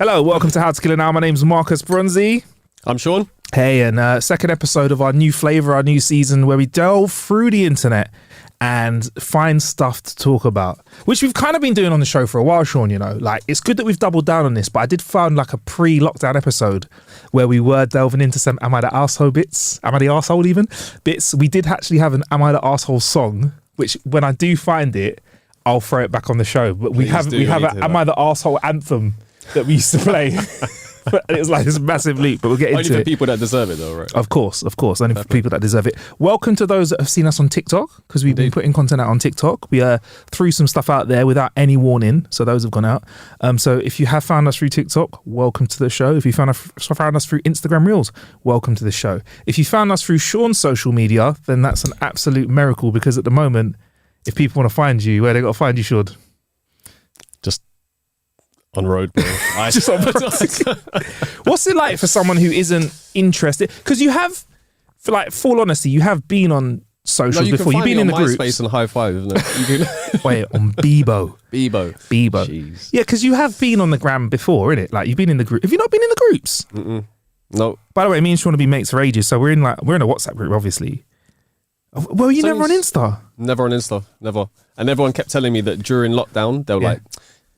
Hello, welcome to How to Kill an Hour. My name's Marcus Bronzy. I'm Sean. Hey, and second episode of our new flavour, our new season, where we delve through the internet and find stuff to talk about, which we've kind of been doing on the show for a while, Sean, you know. Like, it's good that we've doubled down on this, but I did find like a pre-lockdown episode where we were delving into some Am I the Arsehole bits? Am I the Arsehole even? Bits. We did actually have an Am I the Arsehole song, which when I do find it, I'll throw it back on the show. But we have an Am I the Arsehole anthem that we used to play. It was like this massive leap, but we'll get into it. Only for people that deserve it, though, right? Of course. Only for people that deserve it. Welcome to those that have seen us on TikTok, because we've been putting content out on TikTok. We threw some stuff out there without any warning, so those have gone out. So if you have found us through TikTok, welcome to the show. If you found us through Instagram Reels, welcome to the show. If you found us through Sean's social media, then that's an absolute miracle, because at the moment, if people want to find you, where they got to find you, Sean? Just on road, bro. Just on road. What's it like for someone who isn't interested? Because you have, for like full honesty, you have been on socials before. You've been in the groups. MySpace and High Five, isn't it? Wait, on Bebo. Bebo. Jeez. Yeah, because you have been on the gram before, innit? Like, you've been in the group. Have you not been in the groups? Mm-mm. No. By the way, me and Sean have been mates for ages, so we're in a WhatsApp group, obviously. Well, you never on Insta? Never on Insta, never. And everyone kept telling me that during lockdown, they were like,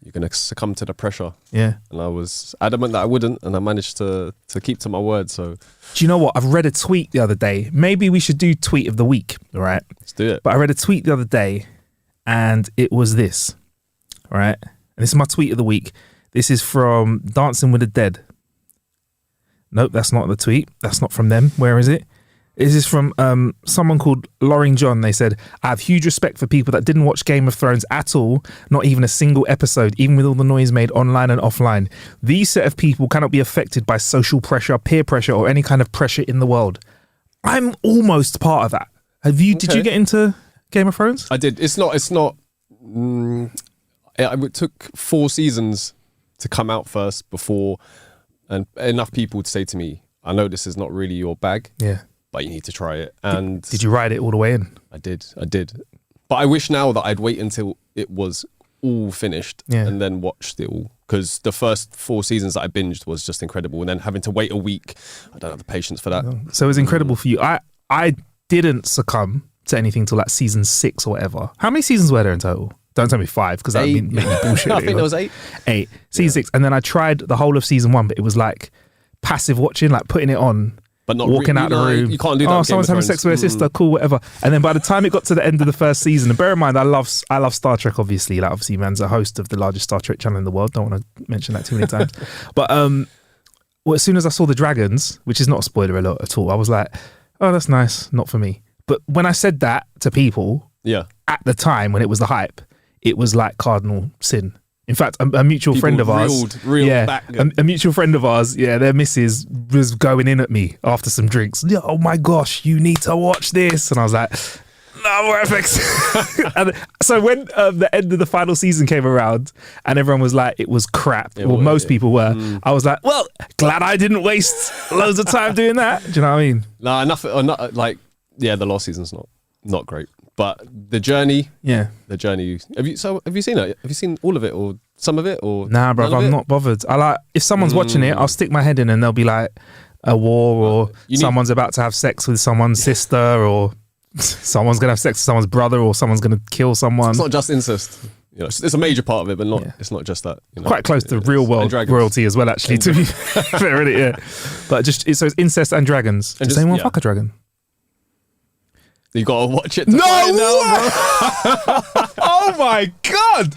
you're going to succumb to the pressure. Yeah. And I was adamant that I wouldn't, and I managed to keep to my word, so. Do you know what? I've read a tweet the other day. Maybe we should do tweet of the week, all right? Let's do it. But I read a tweet the other day, and it was this, all right? And this is my tweet of the week. This is from Dancing with the Dead. Nope, that's not the tweet. That's not from them. Where is it? This is from someone called Loring John. They said, I have huge respect for people that didn't watch Game of Thrones at all, not even a single episode, even with all the noise made online and offline. These set of people cannot be affected by social pressure, peer pressure, or any kind of pressure in the world. I'm almost part of that. Did you get into Game of Thrones? I did. It took 4 seasons to come out first before, and enough people to say to me, I know this is not really your bag. Yeah. But you need to try it. And did you ride it all the way in? I did. But I wish now that I'd wait until it was all finished and then watched it all. Because the first 4 seasons that I binged was just incredible. And then having to wait a week, I don't have the patience for that. So it was incredible for you. I didn't succumb to anything till like season 6 or whatever. How many seasons were there in total? Don't tell me 5, because that would be bullshit. I think there was 8. 8. Season 6. And then I tried the whole of season 1, but it was like passive watching, like putting it on. But not walking out the room. You can't do that. Oh, someone's having sex with their sister. Cool, whatever. And then by the time it got to the end of the first season, and bear in mind, I love Star Trek. Obviously, like obviously, man's a host of the largest Star Trek channel in the world. Don't want to mention that too many times. But well, as soon as I saw the dragons, which is not a spoiler alert at all, I was like, oh, that's nice. Not for me. But when I said that to people, at the time when it was the hype, it was like cardinal sin. In fact, a mutual friend of ours, a mutual friend of ours, their missus was going in at me after some drinks. Oh my gosh, you need to watch this. And I was like, no more FX. And so when the end of the final season came around and everyone was like, it was crap, most people were, I was like, well, glad I didn't waste loads of time doing that. Do you know what I mean? No, the last season's not great. But the journey. Have you seen it? Have you seen all of it or some of it or? Nah, bro, I'm not bothered. I like, if someone's watching it, I'll stick my head in and they'll be like a war or someone's about to have sex with someone's sister, or someone's gonna have sex with someone's brother, or someone's gonna kill someone. It's not just incest. You know, it's a major part of it, but it's not just that. You know? Quite close to real world royalty as well, actually. To be fair, yeah. But so it's incest and dragons. Does anyone fuck a dragon? You gotta watch it. No! Oh my god!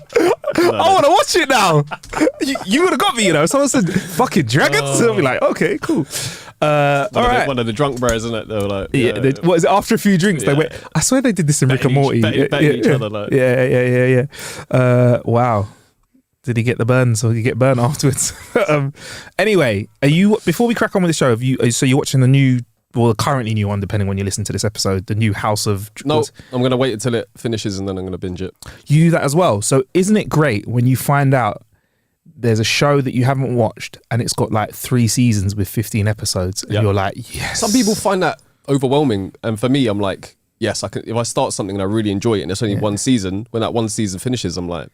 I want to watch it now. You would have got me, you know. Someone said fucking dragons. I'll be like, okay, cool. All right. One of the drunk bros, isn't it? They were like, what is it? After a few drinks, they went. I swear they did this in Rick and Morty. Betting each other, like. Yeah. Wow. Did he get the burns, or did he get burnt afterwards? Anyway, before we crack on with the show? So you're watching the currently new one, depending when you listen to this episode, the new House of... No, I'm going to wait until it finishes and then I'm going to binge it. You do that as well. So isn't it great when you find out there's a show that you haven't watched and it's got like 3 seasons with 15 episodes and you're like, yes. Some people find that overwhelming. And for me, I'm like, yes, I can. If I start something and I really enjoy it and it's only 1 season, when that 1 season finishes, I'm like,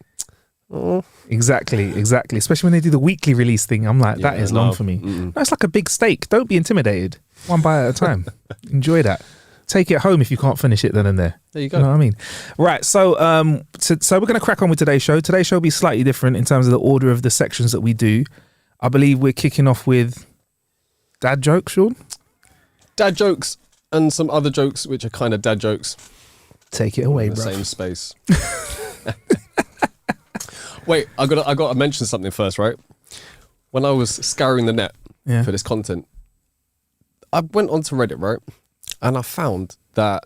Exactly. Especially when they do the weekly release thing. I'm like, that is long for me. No, it's like a big steak. Don't be intimidated. One bite at a time. Enjoy that. Take it home if you can't finish it then and there. There you go. You know what I mean? Right. So so we're going to crack on with today's show. Today's show will be slightly different in terms of the order of the sections that we do. I believe we're kicking off with dad jokes, Sean? Dad jokes and some other jokes which are kind of dad jokes. Take it away, in the bro. same space. Wait, I got to mention something first, right? When I was scouring the net for this content, I went onto Reddit, right? And I found that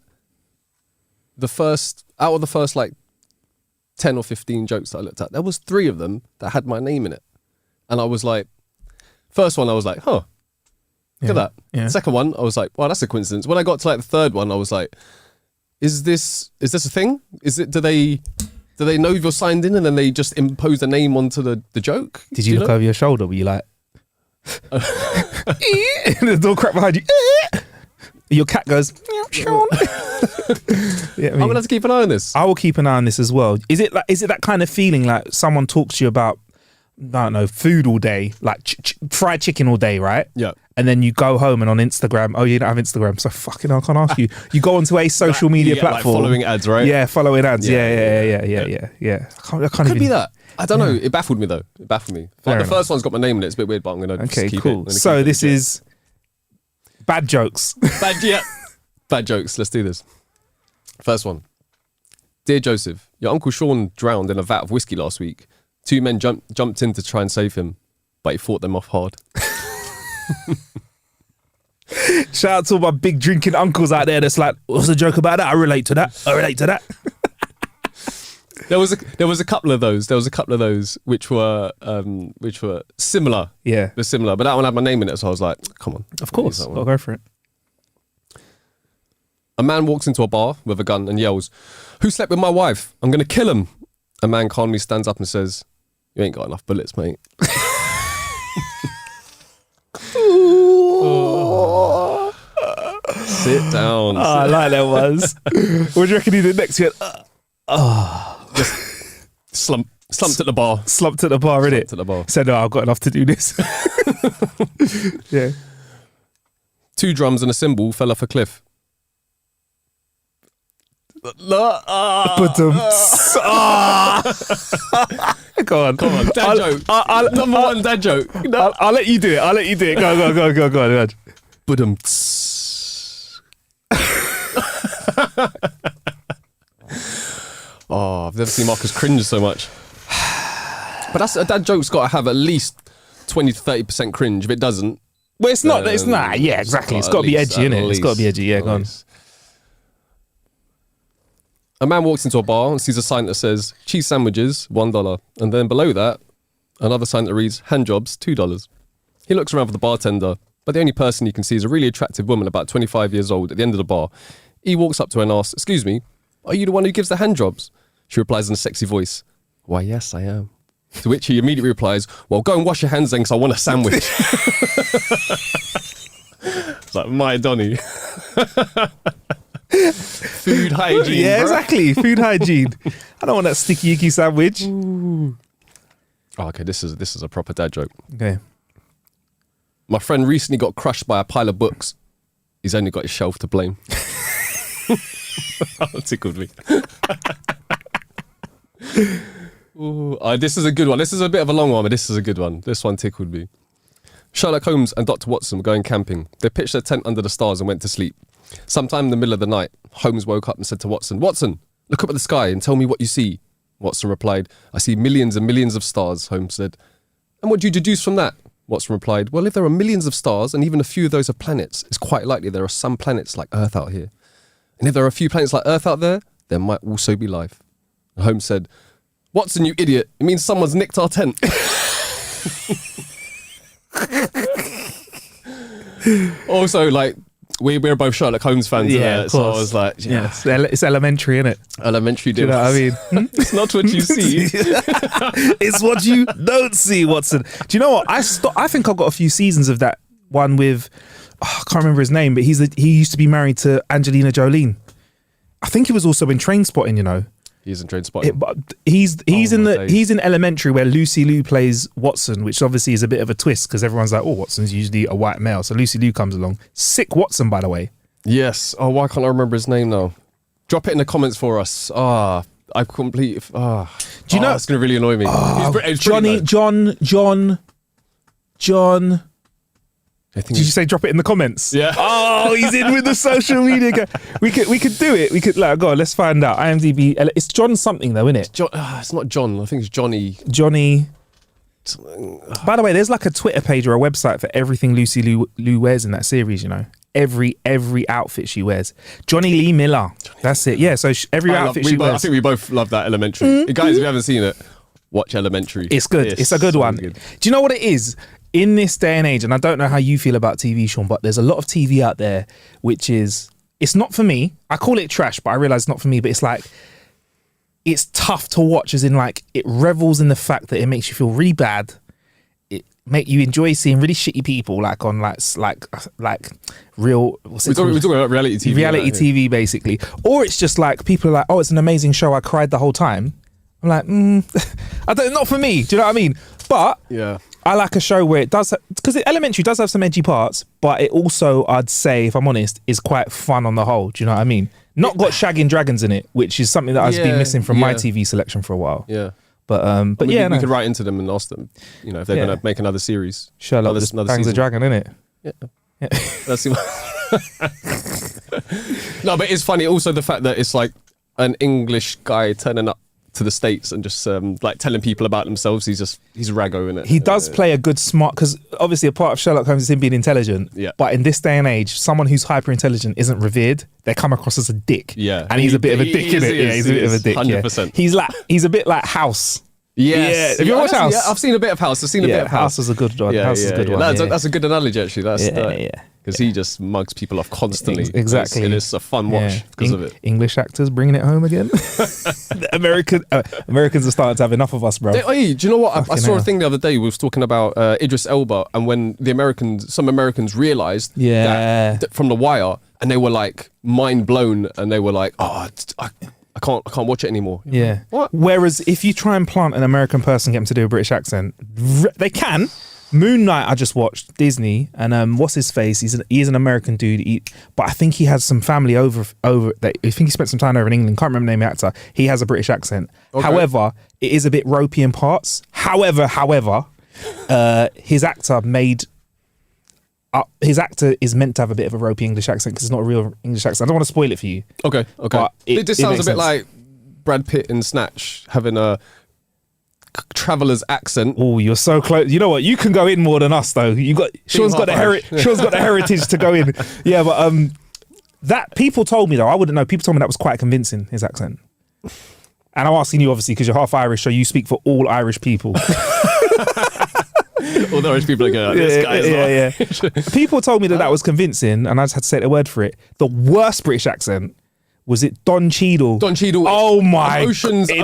out of the first like 10 or 15 jokes that I looked at, there was 3 of them that had my name in it. And I was like, first one, I was like, huh, look at that. Yeah. Second one, I was like, wow, that's a coincidence. When I got to like the third one, I was like, is this a thing? Do they know you're signed in and then they just impose a name onto the joke? Did you look over your shoulder? Were you like, the door crack behind you? Your cat goes, Sean. I'm gonna have to keep an eye on this. I will keep an eye on this as well. Is it that kind of feeling like someone talks to you about, I don't know, food all day, like fried chicken all day, right? Yeah. And then you go home and on Instagram, you don't have Instagram, so fucking I can't ask you. You go onto a social media platform. Like following ads, right? Yeah, following ads. Yeah. I can't Could be that. I don't know. It baffled me though. Like the first one's got my name in it. It's a bit weird, but I'm going to keep cool. it. So this is bad jokes. Bad jokes. Let's do this. First one. Dear Joseph, your Uncle Sean drowned in a vat of whiskey last week. 2 men jumped in to try and save him, but he fought them off hard. Shout out to all my big drinking uncles out there that's like, what's the joke about that? I relate to that. There was a couple of those. Which were similar. Yeah. They're similar. But that one had my name in it, so I was like, come on. Of course. I'll go for it. A man walks into a bar with a gun and yells, "Who slept with my wife? I'm gonna kill him." A man calmly stands up and says, "You ain't got enough bullets, mate." Sit down. I like that ones. What do you reckon he did next? He went, just slumped at the bar. Slumped at the bar, innit? At the bar. Said, "No, I've got enough to do this." Yeah. 2 drums and a cymbal fell off a cliff. Go on. Dad joke. Number 1 dad joke. I'll let you do it. Go on. I've never seen Marcus cringe so much. But a dad joke's got to have at least 20 to 30% cringe. If it doesn't, well, it's not. Yeah, exactly. It's got to be edgy, innit? It's got to be edgy. Yeah, go on. A man walks into a bar and sees a sign that says cheese sandwiches, $1. And then below that, another sign that reads hand jobs, $2. He looks around for the bartender, but the only person he can see is a really attractive woman about 25 years old at the end of the bar. He walks up to her and asks, "Excuse me, are you the one who gives the hand jobs?" She replies in a sexy voice, "Why, yes, I am." To which he immediately replies, "Well, go and wash your hands then, because I want a sandwich." It's like, my Donny. Food hygiene. Yeah, bro. exactly. Food hygiene. I don't want that sticky icky sandwich. Oh, okay, this is a proper dad joke. Okay. My friend recently got crushed by a pile of books. He's only got his shelf to blame. That tickled me. Ooh, this is a good one. This is a bit of a long one, but this is a good one. This one tickled me. Sherlock Holmes and Dr. Watson were going camping. They pitched their tent under the stars and went to sleep. Sometime in the middle of the night, Holmes woke up and said to Watson, "Watson, look up at the sky and tell me what you see." Watson replied, "I see millions and millions of stars," Holmes said. "And what do you deduce from that?" Watson replied, "Well, if there are millions of stars and even a few of those are planets, it's quite likely there are some planets like Earth out here. And if there are a few planets like Earth out there, there might also be life." And Holmes said, "Watson, you idiot, it means someone's nicked our tent." Also, like, we're both Sherlock Holmes fans, yeah, so I was like, yeah. It's elementary, isn't it? Elementary, do you know what I mean? It's not what you see. It's what you don't see, Watson. Do you know what? I think I've got a few seasons of that one with, I can't remember his name, but he used to be married to Angelina Jolie. I think he was also in Trainspotting, you know. He isn't Trainspotting. But he's in Elementary where Lucy Liu plays Watson, which obviously is a bit of a twist because everyone's like, oh, Watson's usually a white male. So Lucy Liu comes along. Sick Watson, by the way. Yes. Oh, why can't I remember his name now? Drop it in the comments for us. I've completely. Do you know? It's going to really annoy me. John. Did you say drop it in the comments? Yeah. Oh, he's in with the social media guy. We could do it. We could go on, let's find out. IMDb. It's John something though, isn't it? It's not John. I think it's Johnny. By the way, there's like a Twitter page or a website for everything Lucy Liu wears in that series, you know. Every outfit she wears. Johnny Lee Miller. That's it. Yeah, so every outfit she wears. I think we both love that Elementary. Guys, if you haven't seen it, watch Elementary. It's good. It's a good one. Good. Do you know what it is? In this day and age, and I don't know how you feel about TV, Sean, but there's a lot of TV out there which is, it's not for me. I call it trash, but I realise it's not for me, but it's like, it's tough to watch, as in like, it revels in the fact that it makes you feel really bad. It make you enjoy seeing really shitty people like on like real, we're talking about reality TV. Reality TV, basically. Or it's just like, people are like, oh, it's an amazing show, I cried the whole time. I'm like, not for me. Do you know what I mean? But yeah, I like a show where it does, because Elementary does have some edgy parts, but it also, I'd say, if I'm honest, is quite fun on the whole. Do you know what I mean? Not got shagging dragons in it, which is something that I've been missing from my TV selection for a while. Yeah. But we could write into them and ask them, you know, if they're going to make another series. Sherlock just bangs a dragon, innit? Yeah. That's No, but it's funny also the fact that it's like an English guy turning up to the States and just like telling people about themselves. He's raggo in it. He does play a good smart, because obviously a part of Sherlock Holmes is him being intelligent. Yeah. But in this day and age, someone who's hyper intelligent isn't revered. They come across as a dick. Yeah. And he's a bit of a dick, isn't it? Yeah, he's a bit of a dick. 100%. He's a bit like House. Yes. Yeah. Have you watched House? Yeah, I've seen a bit of House. I've seen a bit of House. House is a good one. House is a good one. That's a good analogy, actually. Because he just mugs people off constantly. Exactly. It's a fun watch because of it. English actors bringing it home again. Americans are starting to have enough of us, bro. Do you know what? I saw a thing the other day. We was talking about Idris Elba, and when some Americans realised that from The Wire, and they were like mind blown, and they were like, I can't watch it anymore. Yeah. What? Whereas if you try and plant an American person, get them to do a British accent, they can. Moon Knight, I just watched Disney, and what's his face? He is an American dude, but I think he has some family over. I think he spent some time over in England. Can't remember the name of the actor. He has a British accent. Okay. However, it is a bit ropey in parts. However, his actor is meant to have a bit of a ropey English accent because it's not a real English accent. I don't want to spoil it for you. Okay. It just sounds a bit like Brad Pitt in Snatch having a traveller's accent. Oh, you're so close. You know what? You can go in more than us, though. Sean's got the heritage to go in. Yeah, but that people told me though. I wouldn't know. People told me that was quite convincing, his accent. And I'm asking you obviously because you're half Irish, so you speak for all Irish people. All the Irish people are going, this guy is yeah. People told me that was convincing, and I just had to say the word for it. The worst British accent. Was it Don Cheadle? Don Cheadle. Oh my! Oceans 1. Do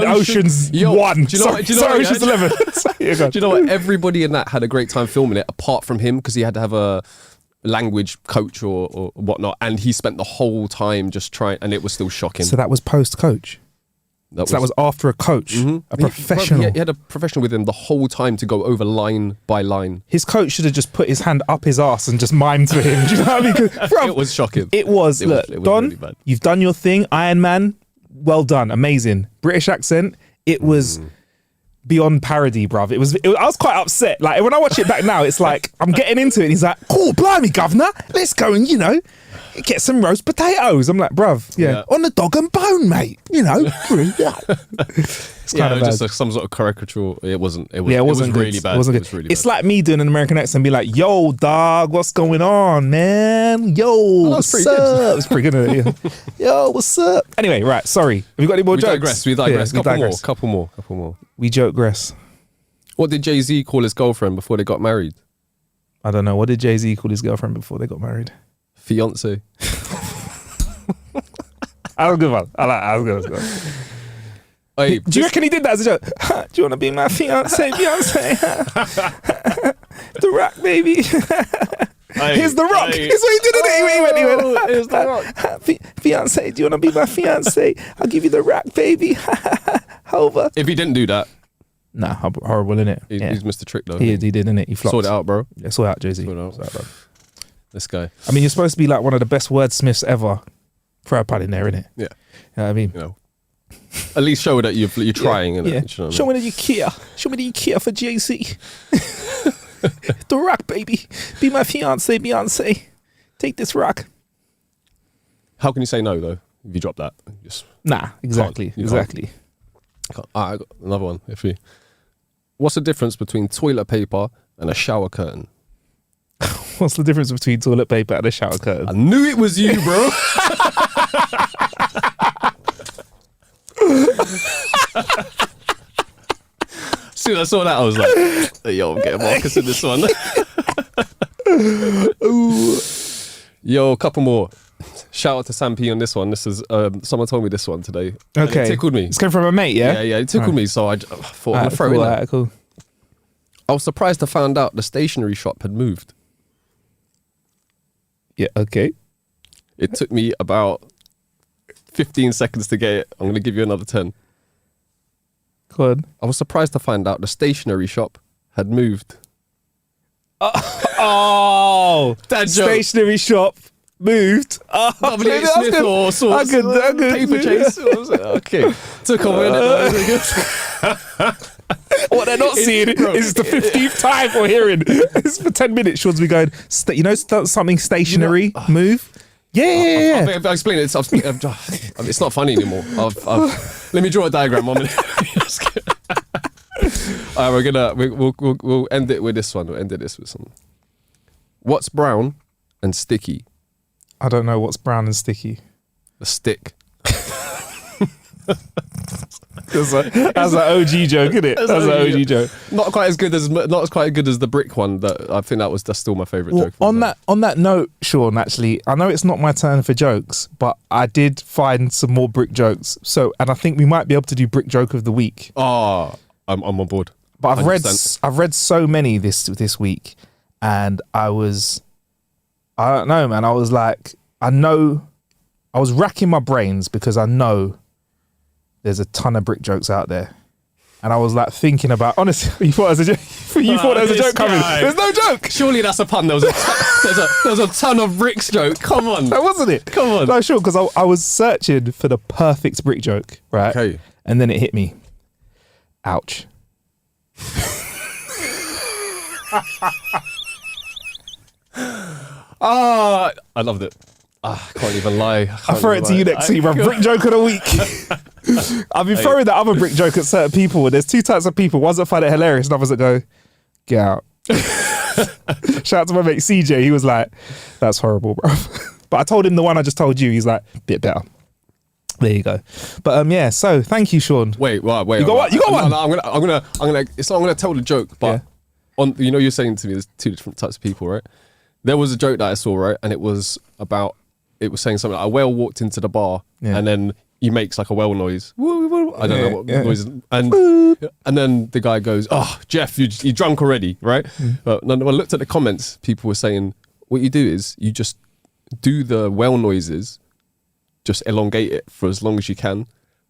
you know what? Oceans 11. Do you know what? Everybody in that had a great time filming it, apart from him, because he had to have a language coach or whatnot, and he spent the whole time just trying, and it was still shocking. So that was post-coach. That was after a coach, a professional. He had a professional with him the whole time to go over line by line. His coach should have just put his hand up his arse and just mimed to him. Do you know what I mean? Bruv, it was shocking. It was Don, really bad. You've done your thing. Iron Man, well done. Amazing. British accent, it was beyond parody, bruv. I was quite upset. Like, when I watch it back now, it's like, I'm getting into it. And he's like, oh, blimey, governor, let's go and, get some roast potatoes. I'm like, bruv, on the dog and bone, mate. It's kind of just some sort of caricature. It wasn't really bad. It wasn't good. It's like me doing an American accent and be like, yo, dog, what's going on, man? Yo, what's up? It's pretty good, isn't it? Yo, what's up? Anyway, right, sorry. Have you got any more jokes? We digress. Couple more. We joke-gress. What did Jay-Z call his girlfriend before they got married? I don't know. What did Jay-Z call his girlfriend before they got married? Fiance. That was a good one. I like that. That was good. Hey, do you reckon he did that as a joke? Do you want to be my fiance, Beyonce? The Rock, baby. Here's the rock. Here's what he did, didn't he? He went, here's the rock. Fiance, do you want to be my fiance? I'll give you the rock, baby. Over. If he didn't do that, nah, horrible, innit? He's Mr. Trick though. He did, innit? He flopped. Sort it out, bro. Yeah, sort it out, Jay-Z. Sort it out. Bro. This guy. I mean, you're supposed to be like one of the best wordsmiths ever. Throw a pad in there, innit? Yeah. You know what I mean? You know, at least show that you're trying. Yeah. You know what I Show mean? me that you care. Show me that you care for Jay-Z. The rock, baby. Be my fiance, Beyonce. Take this rock. How can you say no though? If you drop that, just Nah, exactly. Can't. I got another one. What's the difference between toilet paper and a shower curtain? What's the difference between toilet paper and a shower curtain? I knew it was you, bro. As soon as I saw that, I was like, yo, I'm getting Marcus in this one. Yo, a couple more. Shout out to Sam P on this one. This is someone told me this one today. Okay. It tickled me. It's coming from a mate, yeah? Yeah, it tickled me, so I thought I'm going to throw it in there. Cool. I was surprised to find out the stationery shop had moved. Yeah, okay. It took me about 15 seconds to get it. I'm going to give you another 10. Go on. I was surprised to find out the stationery shop had moved. Oh! That joke. Stationery shop moved. Oh, W. Smith or sorts. Paper chase. Okay. Took a minute. What they're not seeing is the 15th time we're hearing. It's for 10 minutes. Sean's be going, something stationary move? Yeah. I'll explain it. It's not funny anymore. Let me draw a diagram 1 minute. All right, we'll end it with this one. We'll end it with something. What's brown and sticky? I don't know what's brown and sticky. A stick. That's an OG joke, isn't it? That's an OG joke. Not quite as good as the brick one. That I think that's still my favourite joke. On that note, Sean, actually, I know it's not my turn for jokes, but I did find some more brick jokes. And I think we might be able to do brick joke of the week. Oh, I'm on board. But 100%. I've read so many this week, and I don't know, man. I was like, I was racking my brains because I know there's a ton of brick jokes out there. And I was like thinking about, honestly, you thought there was a joke coming. There's no joke. Surely that's a pun. There was a ton of bricks joke. Come on. That wasn't it. Come on. No, sure, because I was searching for the perfect brick joke, right? Okay. And then it hit me. Ouch. I loved it. I can't even lie. I'll throw it to you next week, bro. Brick joke of the week. I've been throwing that other brick joke at certain people. And there's two types of people. Ones that find it hilarious and others that go, get out. Shout out to my mate CJ. He was like, that's horrible, bro. But I told him the one I just told you. He's like, bit better. There you go. But yeah, so thank you, Sean. Wait. You got one? You got one? No, I'm gonna tell the joke, but you're saying to me there's two different types of people, right? There was a joke that I saw, right? And it was saying something like a whale walked into the bar and then he makes like a whale noise. I don't know what noise is. And then the guy goes, oh, Jeff, you drunk already, right? But when I looked at the comments, people were saying, what you do is you just do the whale noises, just elongate it for as long as you can.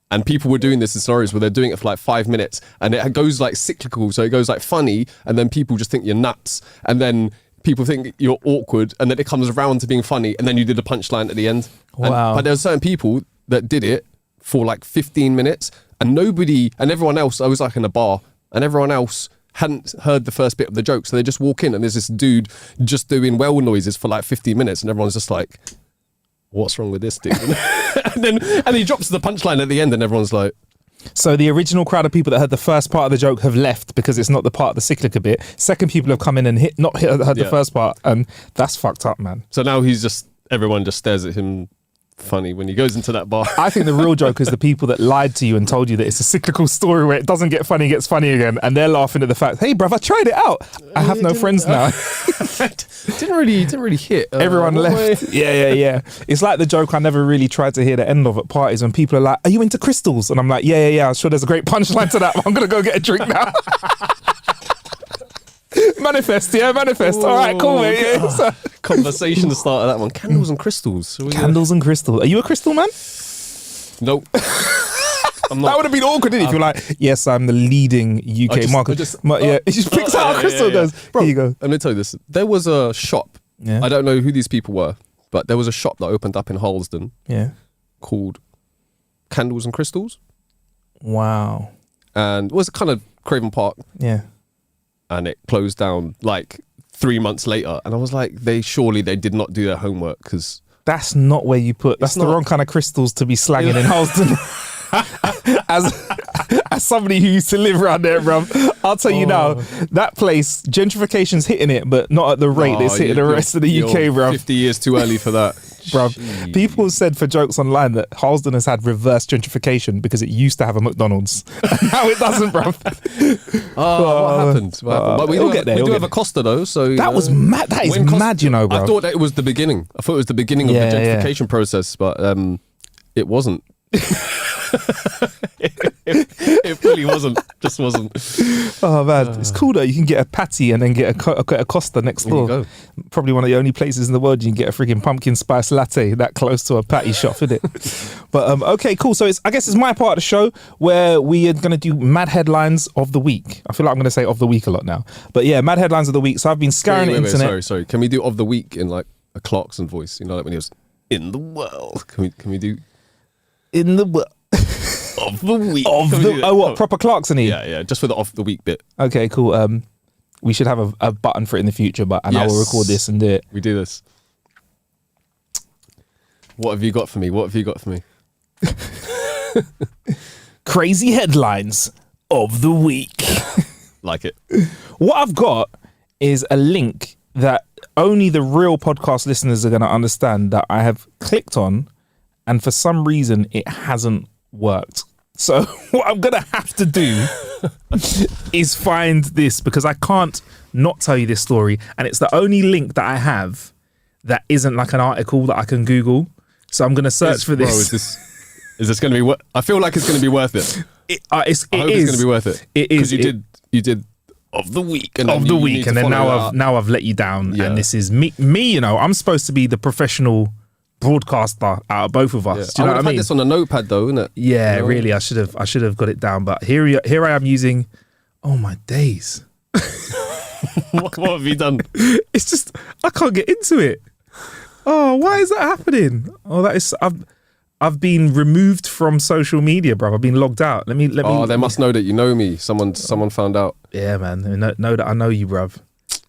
And people were doing this in scenarios where they're doing it for like 5 minutes and it goes like cyclical. So it goes like funny and then people just think you're nuts. And then people think you're awkward and then it comes around to being funny and then you did a punchline at the end. Wow. But there were certain people that did it for like 15 minutes and everyone else, I was like in a bar and everyone else hadn't heard the first bit of the joke. So they just walk in and there's this dude just doing whale noises for like 15 minutes and everyone's just like, what's wrong with this dude? and he drops the punchline at the end and everyone's like... So the original crowd of people that heard the first part of the joke have left because it's not the part of the cyclical bit. Second people have come in and heard the first part, and that's fucked up, man. So now everyone just stares at him funny when he goes into that bar. I think the real joke is the people that lied to you and told you that it's a cyclical story where it doesn't get funny, it gets funny again, and they're laughing at the fact, hey bruv, I tried it out. I have no friends now. Didn't really hit. Everyone left. Yeah. It's like the joke I never really tried to hear the end of at parties when people are like, are you into crystals? And I'm like, yeah. I'm sure there's a great punchline to that, but I'm going to go get a drink now. Manifest. All right, cool, mate. Yeah. Conversation starter, that one. Candles and crystals. Candles and crystals. Are you a crystal man? Nope. I'm not. That would have been awkward if you're like, yes, I'm the leading UK market. He just picks out a crystal and goes, Bro, here you go. Let me tell you this. There was a shop. Yeah. I don't know who these people were, but there was a shop that opened up in Harlesden. Yeah. Called Candles and Crystals. Wow. And it was kind of Craven Park. Yeah. And it closed down like 3 months later. And I was like, they did not do their homework because... That's not where you put... That's the wrong kind of crystals to be slanging in Harlesden. As somebody who used to live around there, bruv, I'll tell you now, that place, gentrification's hitting it, but not at the rate it's hitting the rest of the UK, bruv. 50 years too early for that. Bruv, people have said for jokes online that Harlesden has had reverse gentrification because it used to have a McDonald's. Now it doesn't, bruv. What happened? But we do have a Costa though, so... That was mad. That is mad, you know, bruv. I thought that it was the beginning. I thought it was the beginning of the gentrification process, but it wasn't. It really wasn't. Just wasn't. Oh man, it's cool though. You can get a patty and then get a Costa next door. There you go. Probably one of the only places in the world you can get a freaking pumpkin spice latte that close to a patty shop, isn't it? But okay, cool. So I guess it's my part of the show where we are going to do mad headlines of the week. I feel like I'm going to say of the week a lot now, but yeah, mad headlines of the week. So I've been scouring the internet. Sorry. Can we do of the week in like a Clarkson voice? You know, like when he was in the world. Can we do in the world? Of the week. What, proper Clarkson-y? Yeah, just for the off the week bit. Okay, cool. We should have a button for it in the future, I will record this and do it. We do this. What have you got for me? Crazy headlines of the week. Like it. What I've got is a link that only the real podcast listeners are going to understand that I have clicked on, and for some reason it hasn't worked. So what I'm going to have to do is find this, because I can't not tell you this story. And it's the only link that I have that isn't like an article that I can Google. So I'm going to search for this. Bro, is this going to be I feel like it's going to be worth it. I hope it's going to be worth it. It is. Because you did of the week. And then now I've let you down. Yeah. And this is me, you know, I'm supposed to be the professional broadcaster out of both of us. Yeah. Do you know what I mean? Had this on a notepad though, isn't it? Yeah, you know? Really. I should have got it down. But here I am using. Oh my days! what have you done? It's just I can't get into it. Oh, why is that happening? Oh, that is I've been removed from social media, bro. I've been logged out. Let me. They must know that you know me. Someone found out. Yeah, man. They know that I know you, bruv.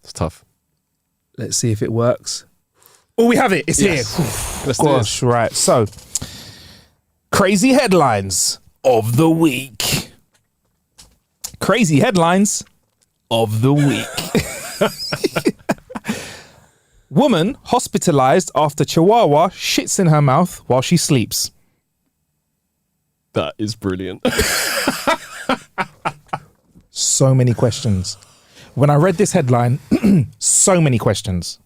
It's tough. Let's see if it works. Oh, we have it. It's here. Let's do this. Right. So, crazy headlines of the week. Crazy headlines of the week. Woman hospitalized after Chihuahua shits in her mouth while she sleeps. That is brilliant. So many questions. When I read this headline, so many questions.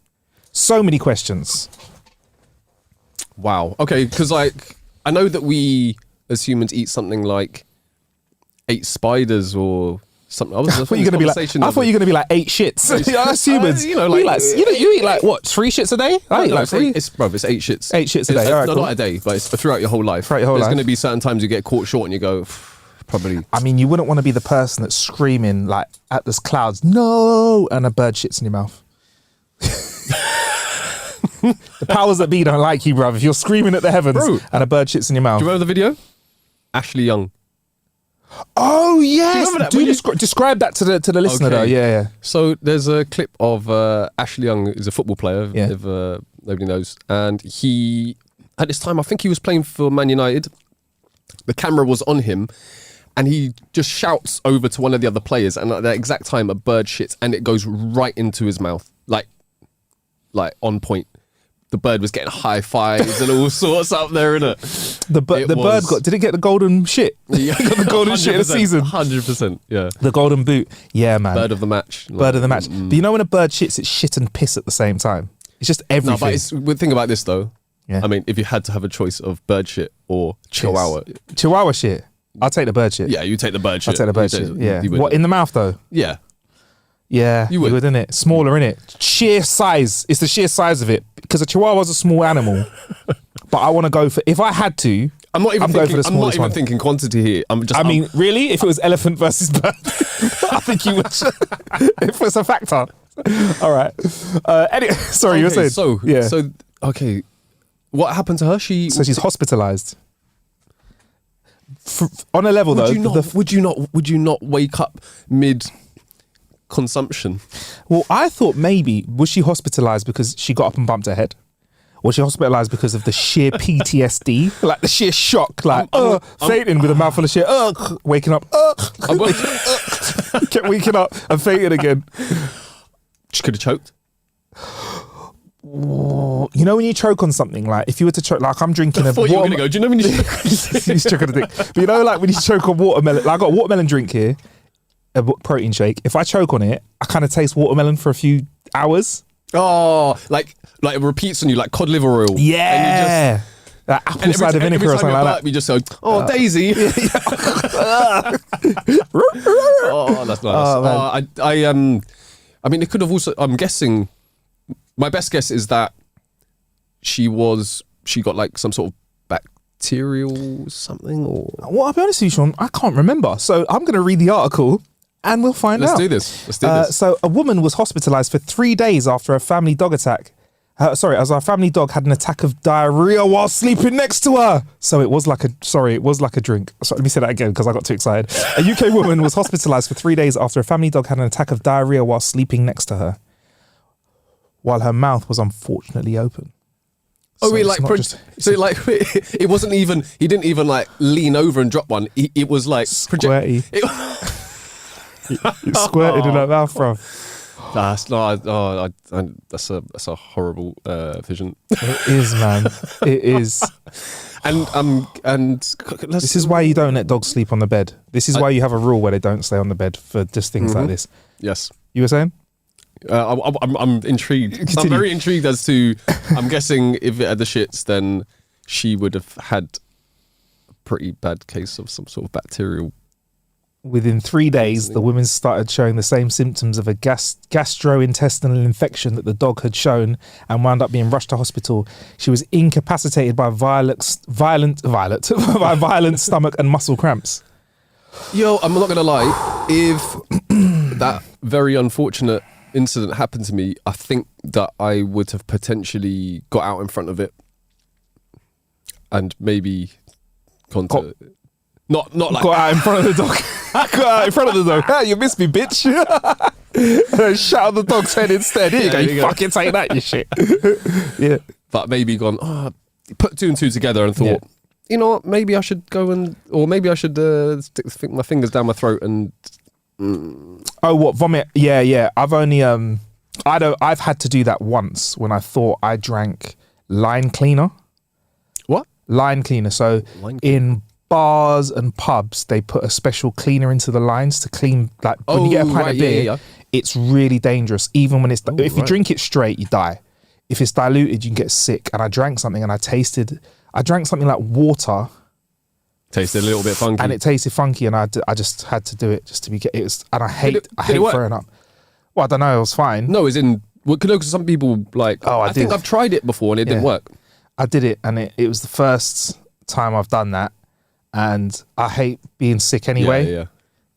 So many questions. Wow. Okay, because like I know that we as humans eat something like 8 spiders or something. I thought you were going to be like 8 shits. As humans, you eat like what, 3 shits a day? I eat like 3. It's 8 shits. 8 shits a day. All right, not a day, but it's throughout your whole life. There's going to be certain times you get caught short and you go, probably. I mean, you wouldn't want to be the person that's screaming like at this clouds, no, and a bird shits in your mouth. The powers that be don't like you, bruv. If you're screaming at the heavens and a bird shits in your mouth. Do you remember the video? Ashley Young. Oh yes. Describe that to the listener though. Yeah. So there's a clip of Ashley Young, who's a football player, if nobody knows. And he, at this time, I think he was playing for Man United. The camera was on him and he just shouts over to one of the other players, and at that exact time a bird shits and it goes right into his mouth. Like on point. The bird was getting high fives and all sorts up there, innit? The bird did it get the golden shit? Yeah. It got the golden shit of the season. 100%, yeah. The golden boot. Yeah, man. Bird of the match. Bird of the match. But you know when a bird shits, it's shit and piss at the same time. It's just everything. No, but think about this though. Yeah. I mean, if you had to have a choice of bird shit or Chihuahua. Chihuahua shit. I'll take the bird shit. Yeah, you take the bird shit. I'll take the bird shit. Yeah. What, in the mouth though? Yeah. Yeah, you would, innit? Smaller, innit? Sheer size. It's the sheer size of it. Because a Chihuahua's a small animal. But I want to go for, if I had to, I'm not even one. thinking quantity here. Really? If it was elephant versus bird, I think you would. If it's a factor. All right. Anyway, sorry, you were saying. Okay. What happened to her? So she's hospitalised. On a level, would you not wake up mid consumption? Well, I thought maybe was she hospitalised because she got up and bumped her head? Was she hospitalised because of the sheer PTSD, like the sheer shock, like fainting with a mouthful of shit, waking up, kept waking up and fainting again. She could have choked. You know when you choke on something, like if you were to choke, like I'm drinking I thought you were gonna go, do you know when you choke on a dick? But you know, like when you choke on watermelon, like I got a watermelon drink here, a protein shake. If I choke on it, I kind of taste watermelon for a few hours. Oh, like it repeats on you, like cod liver oil. Yeah. Like apple cider vinegar or something like that. You just go, Daisy. Oh, that's nice. I mean, it could have also, I'm guessing, my best guess is that she got like some sort of bacterial something or... Well, I'll be honest with you, Sean, I can't remember. So I'm going to read the article and we'll find out. Let's do this. So a woman was hospitalised for 3 days after a family dog attack. As our family dog had an attack of diarrhea while sleeping next to her. So it was like a drink. Sorry, let me say that again because I got too excited. A UK woman was hospitalised for 3 days after a family dog had an attack of diarrhea while sleeping next to her, while her mouth was unfortunately open. Oh, so it wasn't even, he didn't even like lean over and drop one. It was like squirty. It squirted in her mouth, bro. That's not. That's a horrible vision. It is, man. It is. And this is why you don't let dogs sleep on the bed. This is why you have a rule where they don't stay on the bed for just things like this. Yes. You were saying? I'm intrigued. Continue. I'm very intrigued as to. I'm guessing if it had the shits, then she would have had a pretty bad case of some sort of bacterial. Within 3 days, the woman started showing the same symptoms of a gastrointestinal infection that the dog had shown and wound up being rushed to hospital. She was incapacitated by violent stomach and muscle cramps. Yo, I'm not going to lie. If that very unfortunate incident happened to me, I think that I would have potentially got out in front of it and maybe gone to... Not like got out in front of the dog. Got out in front of the dog. Ah, you missed me, bitch. Shout out the dog's head instead. Here you go. You fucking take that, you shit. Yeah. But maybe gone, put two and two together and thought, you know what, maybe I should or maybe I should stick my fingers down my throat and... Oh, what, vomit? Yeah. I've only, I've had to do that once when I thought I drank line cleaner. What? Line cleaner. So in bars and pubs, they put a special cleaner into the lines to clean, like when you get a pint of beer, it's really dangerous. Even when if you drink it straight, you die. If it's diluted, you can get sick. And I drank something and I drank something like water. Tasted a little bit funky. And it tasted funky and I just had to do it just to be, and I hate throwing up. Well, I don't know, it was fine. No, as in, because some people like, I think I've tried it before and it didn't work. I did it and it was the first time I've done that. And I hate being sick anyway. Yeah.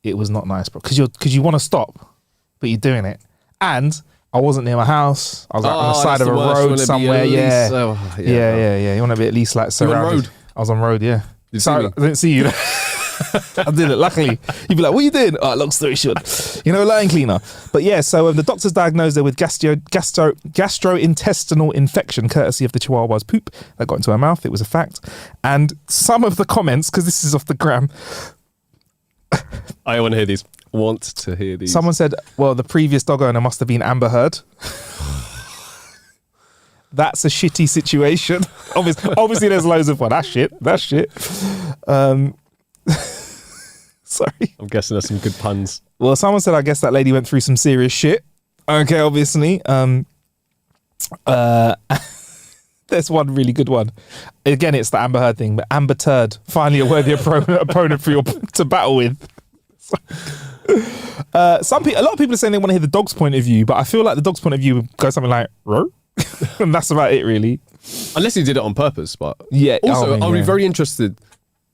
It was not nice, bro. Because you want to stop, but you're doing it. And I wasn't near my house. I was like on the side of a road somewhere. Yeah. You want to be at least like surrounded. Road? I was on road, yeah. Sorry, I didn't see you. I did it, luckily. You'd be like, what are you doing? Oh, long story short. Line cleaner. But yeah, so the doctors diagnosed her with gastrointestinal infection, courtesy of the Chihuahua's poop that got into her mouth. It was a fact. And some of the comments, because this is off the gram. I want to hear these. Someone said, well, the previous dog owner must have been Amber Heard. That's a shitty situation. Obviously, there's loads of fun. That's shit. Sorry. I'm guessing there's some good puns. Well, someone said, I guess that lady went through some serious shit. Okay, obviously. There's one really good one. Again, it's the Amber Heard thing, but Amber Turd, finally a worthy opponent for you to battle with. A lot of people are saying they want to hear the dog's point of view, but I feel like the dog's point of view would go something like, "Row," and that's about it, really. Unless he did it on purpose, but yeah. Also, I'll be very interested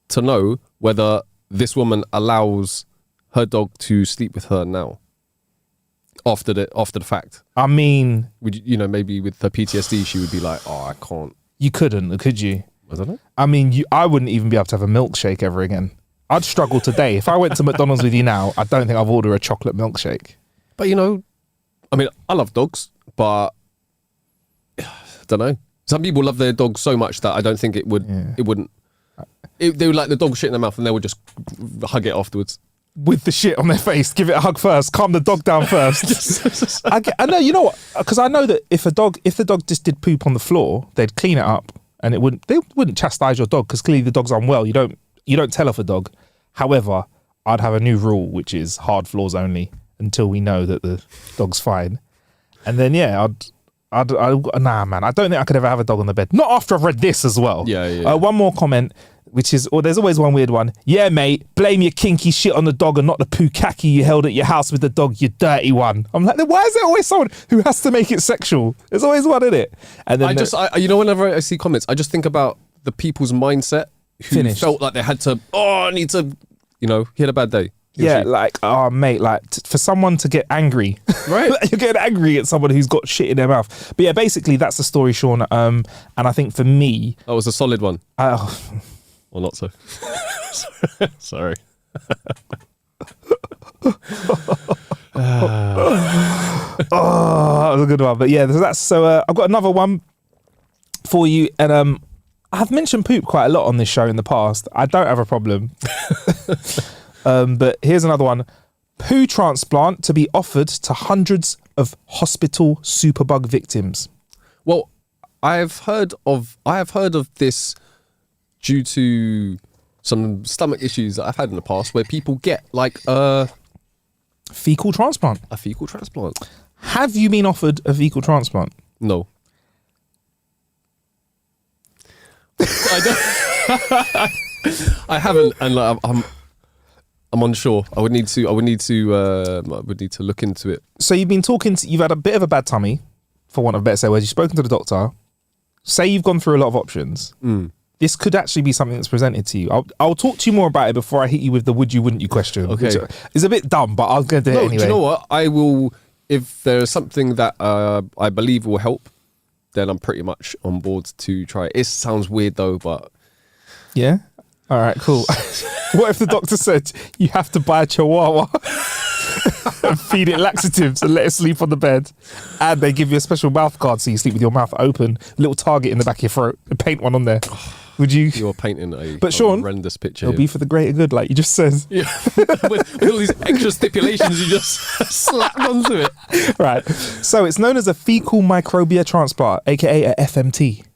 to know whether this woman allows her dog to sleep with her now. After the fact. I mean, maybe with her PTSD, she would be like, "Oh, I can't." You couldn't, could you? I don't know. I mean, I wouldn't even be able to have a milkshake ever again. I'd struggle today. If I went to McDonald's with you now, I don't think I'd order a chocolate milkshake. But I mean, I love dogs, but I don't know. Some people love their dogs so much that I don't think it would. Yeah. It wouldn't. They would like the dog shit in their mouth, and they would just hug it afterwards. With the shit on their face, give it a hug first, calm the dog down first. I know, you know what? Because I know that if the dog just did poop on the floor, they'd clean it up, and they wouldn't chastise your dog because clearly the dog's unwell. You don't tell off a dog. However, I'd have a new rule, which is hard floors only until we know that the dog's fine. And then nah, man, I don't think I could ever have a dog on the bed. Not after I've read this as well. Yeah. One more comment. Which is, there's always one weird one. Yeah, mate, blame your kinky shit on the dog and not the pukaki you held at your house with the dog, you dirty one. I'm like, why is there always someone who has to make it sexual? There's always one in it. And then whenever I see comments, I just think about the people's mindset who felt like they had to, I need to, he had a bad day. Yeah, like, oh, mate, like, for someone to get angry. Right. You're getting angry at someone who's got shit in their mouth. But yeah, basically, that's the story, Sean. And I think for me... That was a solid one. Or not so. Sorry. That was a good one. But yeah, I've got another one for you. And I've mentioned poop quite a lot on this show in the past. I don't have a problem. But here's another one. Poo transplant to be offered to hundreds of hospital superbug victims. Well, I have heard of this due to some stomach issues that I've had in the past where people get like a fecal transplant. A fecal transplant. Have you been offered a fecal transplant? No. I haven't, and like, I'm unsure. I would need to look into it. So you've had a bit of a bad tummy, for want of a better say, where you've spoken to the doctor. Say you've gone through a lot of options. This could actually be something that's presented to you. I'll talk to you more about it before I hit you with the would you, wouldn't you question. Okay. Which is a bit dumb, but I'm going to do it anyway. Do you know what? I will, if there's something that I believe will help, then I'm pretty much on board to try it. It sounds weird though, but... Yeah? All right, cool. What if the doctor said you have to buy a chihuahua and feed it laxatives and let it sleep on the bed, and they give you a special mouth guard so you sleep with your mouth open, a little target in the back of your throat, and paint one on there? Would you? You're painting a horrendous picture. It'll be for the greater good, like you just said. Yeah. with all these extra stipulations you just slapped onto it. Right. So it's known as a fecal microbia transplant, aka a FMT.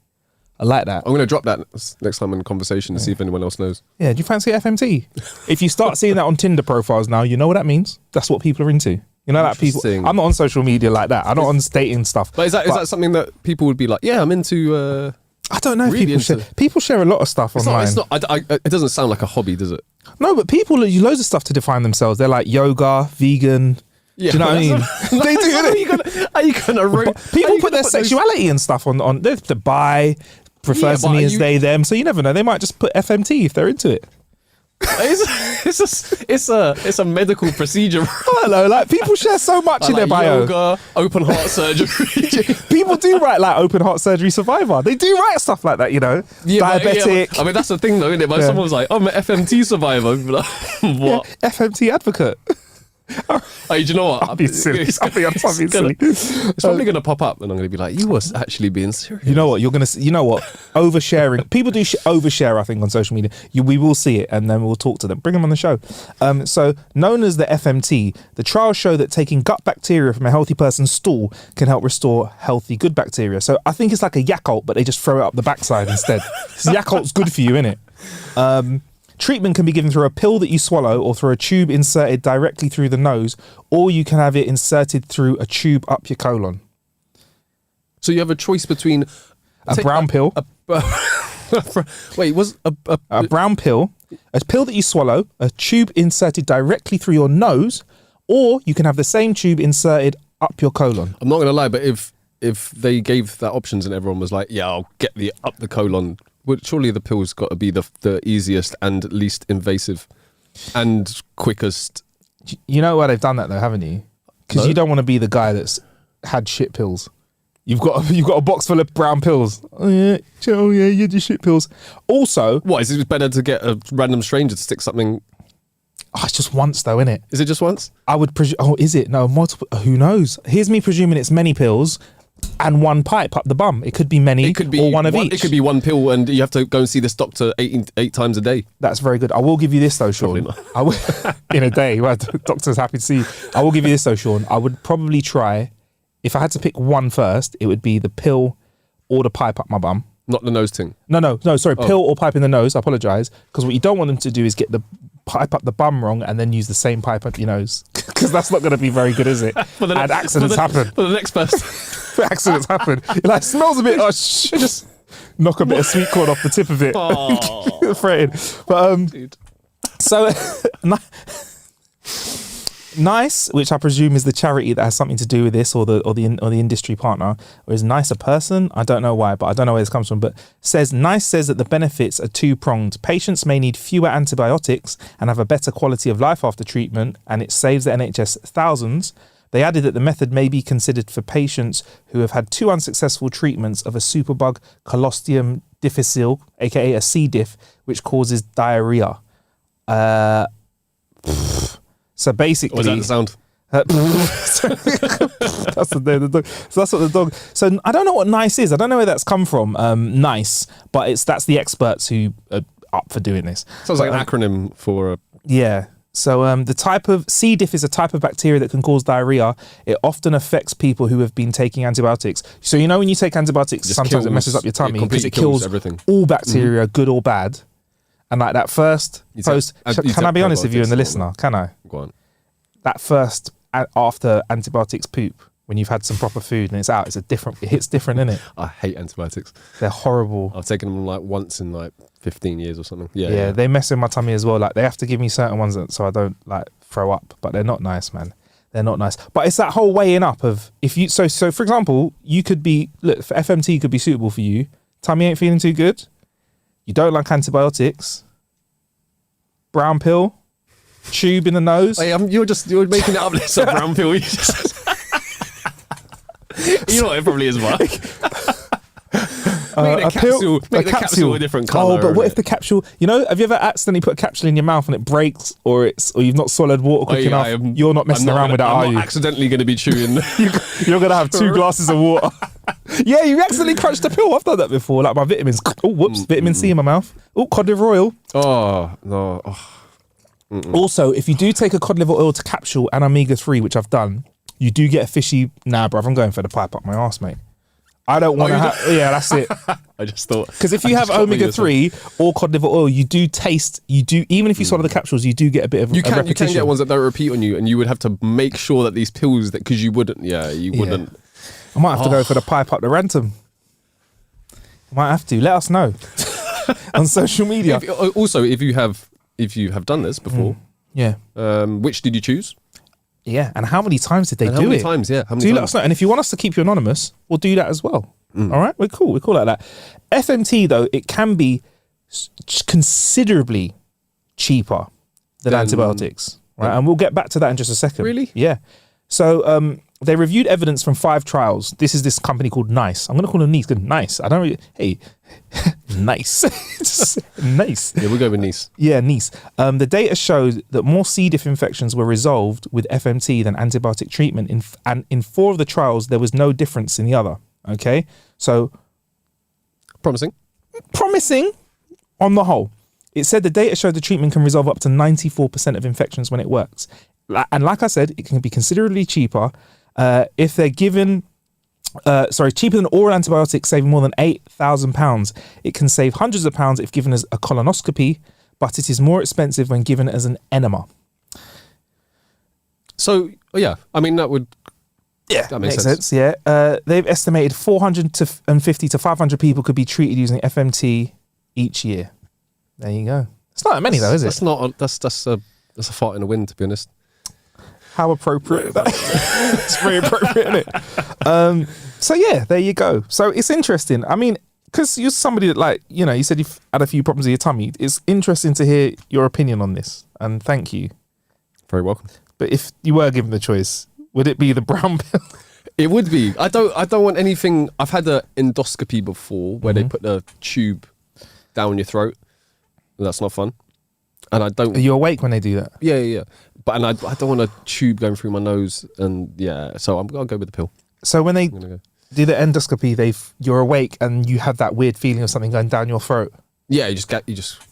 I like that. I'm going to drop that next time in conversation to see if anyone else knows. Yeah, do you fancy FMT? If you start seeing that on Tinder profiles now, you know what that means? That's what people are into. You know, that people. I'm not on social media like that. I'm not on dating stuff. But is that something that people would be like, yeah, I'm into... I don't know if really people share a lot of stuff online. It doesn't sound like a hobby, does it? No, but people use loads of stuff to define themselves. They're like yoga, vegan. Yeah, do you know what I mean? They do. Are you gonna people put their sexuality and stuff on. They have to buy, refers to me as they, them. So you never know. They might just put FMT if they're into it. It's a medical procedure. I don't know, like people share so much in their bio. Yoga, open heart surgery. People do write like open heart surgery survivor. They do write stuff like that, you know. Yeah, diabetic. I mean, that's the thing though, isn't it? But someone was like, I'm an FMT survivor. Like, what? Yeah, FMT advocate. Hey, do you know what? I'll be silly. It's probably going to pop up and I'm going to be like, you were actually being serious. You know what? Oversharing. People do overshare, I think, on social media. We will see it and then we'll talk to them. Bring them on the show. So known as the FMT, the trials show that taking gut bacteria from a healthy person's stool can help restore healthy good bacteria. So I think it's like a Yakult, but they just throw it up the backside instead. Yakult's good for you, innit? Treatment can be given through a pill that you swallow or through a tube inserted directly through the nose, or you can have it inserted through a tube up your colon. So you have a choice between a brown pill. Wait, was a brown pill A pill that you swallow, a tube inserted directly through your nose, or you can have the same tube inserted up your colon. I'm not going to lie, but if they gave that options and everyone was like, yeah, I'll get the up the colon, well, surely the pill's got to be the easiest and least invasive and quickest. You know why they've done that though, haven't you? Because No. you don't want to be the guy that's had shit pills. You've got a box full of brown pills. Oh yeah, you do shit pills. Also, What, is it better to get a random stranger to stick something? it's just once though, innit? Is it just once? I would presume. Oh, is it? No, multiple. Who knows? Here's me presuming it's many pills and one pipe up the bum. It could be many, It could be or one of each. It could be one pill, and you have to go and see this doctor eight times a day. That's very good. I will give you this though, Sean. Probably I will, in a day. Well, doctor's happy to see you. I will give you this though, Sean. I would probably try, if I had to pick one first, it would be the pill or the pipe up my bum. Not the nose thing. No, sorry, pill or pipe in the nose. I apologise. Because what you don't want them to do is get the pipe up the bum wrong and then use the same pipe up your nose. Because that's not going to be very good, is it? And accidents happen. For the next person. Accidents happen. It like smells a bit. Oh, just knock a bit of sweet corn off the tip of it. Afraid. But Dude. so Nice, which I presume is the charity that has something to do with this, or the industry partner, or is Nice a person? I don't know why, but I don't know where this comes from. But Nice says that the benefits are two-pronged. Patients may need fewer antibiotics and have a better quality of life after treatment, and it saves the NHS thousands. They added that the method may be considered for patients who have had 2 unsuccessful treatments of a superbug, Clostridium difficile, aka a C. diff, which causes diarrhea. So basically, Was that the sound? that's the name of the dog. So that's what the dog. So I don't know what Nice is. I don't know where that's come from. Nice, but that's the experts who are up for doing this. Sounds like an acronym for a. Yeah. So the type of C. diff is a type of bacteria that can cause diarrhea. It often affects people who have been taking antibiotics. So you know when you take antibiotics, sometimes it messes up your tummy because it kills everything. all bacteria, good or bad. And like that first post, can I be honest with you and the listener? Can I? Go on. That first after antibiotics poop, when you've had some proper food and it's out, it hits different, innit? I hate antibiotics. They're horrible. I've taken them like once in like 15 years or something. Yeah, they mess with my tummy as well. Like they have to give me certain ones so I don't like throw up, but they're not nice, man. They're not nice. But it's that whole weighing up of if you, so for example, you could be, look, for FMT could be suitable for you. Tummy ain't feeling too good. You don't like antibiotics. Brown pill. Tube in the nose. Hey, you're making it up. It's a brown pill. You know what it probably is, Mark. Make the capsule a different colour. Oh, but what if the capsule, have you ever accidentally put a capsule in your mouth and it breaks or you've not swallowed water quick enough? You're not messing around with that, are you? I'm not accidentally going to be chewing. You're going to have 2 glasses of water. Yeah, you accidentally crunched a pill. I've done that before. Like my vitamins. Oh, whoops. Vitamin C in my mouth. Oh, cod liver oil. Oh, no. Oh. Also, if you do take a cod liver oil to capsule and omega-3, which I've done, you do get a fishy. Nah, bruv, I'm going for the pipe up my arse, mate. I don't want to have. Yeah, that's it. I just thought. Because if you have omega-3 or cod liver oil, you do taste. Even if you swallow the capsules, you do get a bit of. You can get ones that don't repeat on you, and you would have to make sure that these pills because you wouldn't. Yeah, you wouldn't. I might have to go for the pipe up the rantom. Might have to. Let us know on social media. If you have done this before, yeah. Which did you choose? Yeah, and how many times did they do it? How many times? Yeah, Let us know. And if you want us to keep you anonymous, we'll do that as well. All right, we're cool. We're cool like that. FMT though, it can be considerably cheaper than antibiotics, right? And we'll get back to that in just a second. Really? Yeah. So they reviewed evidence from 5 trials. This is this company called Nice. I'm going to call them Nice. Nice. I don't really. Hey, nice. Nice. Yeah, we'll go with Nice. Yeah, Nice. The data showed that more C. diff infections were resolved with FMT than antibiotic treatment. And in 4 of the trials, there was no difference in the other. Okay? So. Promising on the whole. It said the data showed the treatment can resolve up to 94% of infections when it works. And like I said, it can be considerably cheaper if they're given, cheaper than oral antibiotics, saving more than £8,000. It can save hundreds of pounds if given as a colonoscopy, but it is more expensive when given as an enema. So, yeah, I mean, that makes sense. Yeah. They've estimated 450 to 500 people could be treated using FMT each year. There you go. It's not that many though, is it? That's not. That's a fart in the wind, to be honest. How appropriate. It's very appropriate, isn't it? So yeah, there you go. So it's interesting. I mean, because you're somebody that, like, you know, you said you've had a few problems with your tummy. It's interesting to hear your opinion on this, and thank you. Very welcome. But if you were given the choice, would it be the brown pill? It would be. I don't want anything. I've had an endoscopy before where they put the tube down your throat. That's not fun. And I don't. Are you awake when they do that? Yeah. But I don't want a tube going through my nose, and so I'll go with the pill. So when they do the endoscopy, you're awake and you have that weird feeling of something going down your throat. Yeah, you just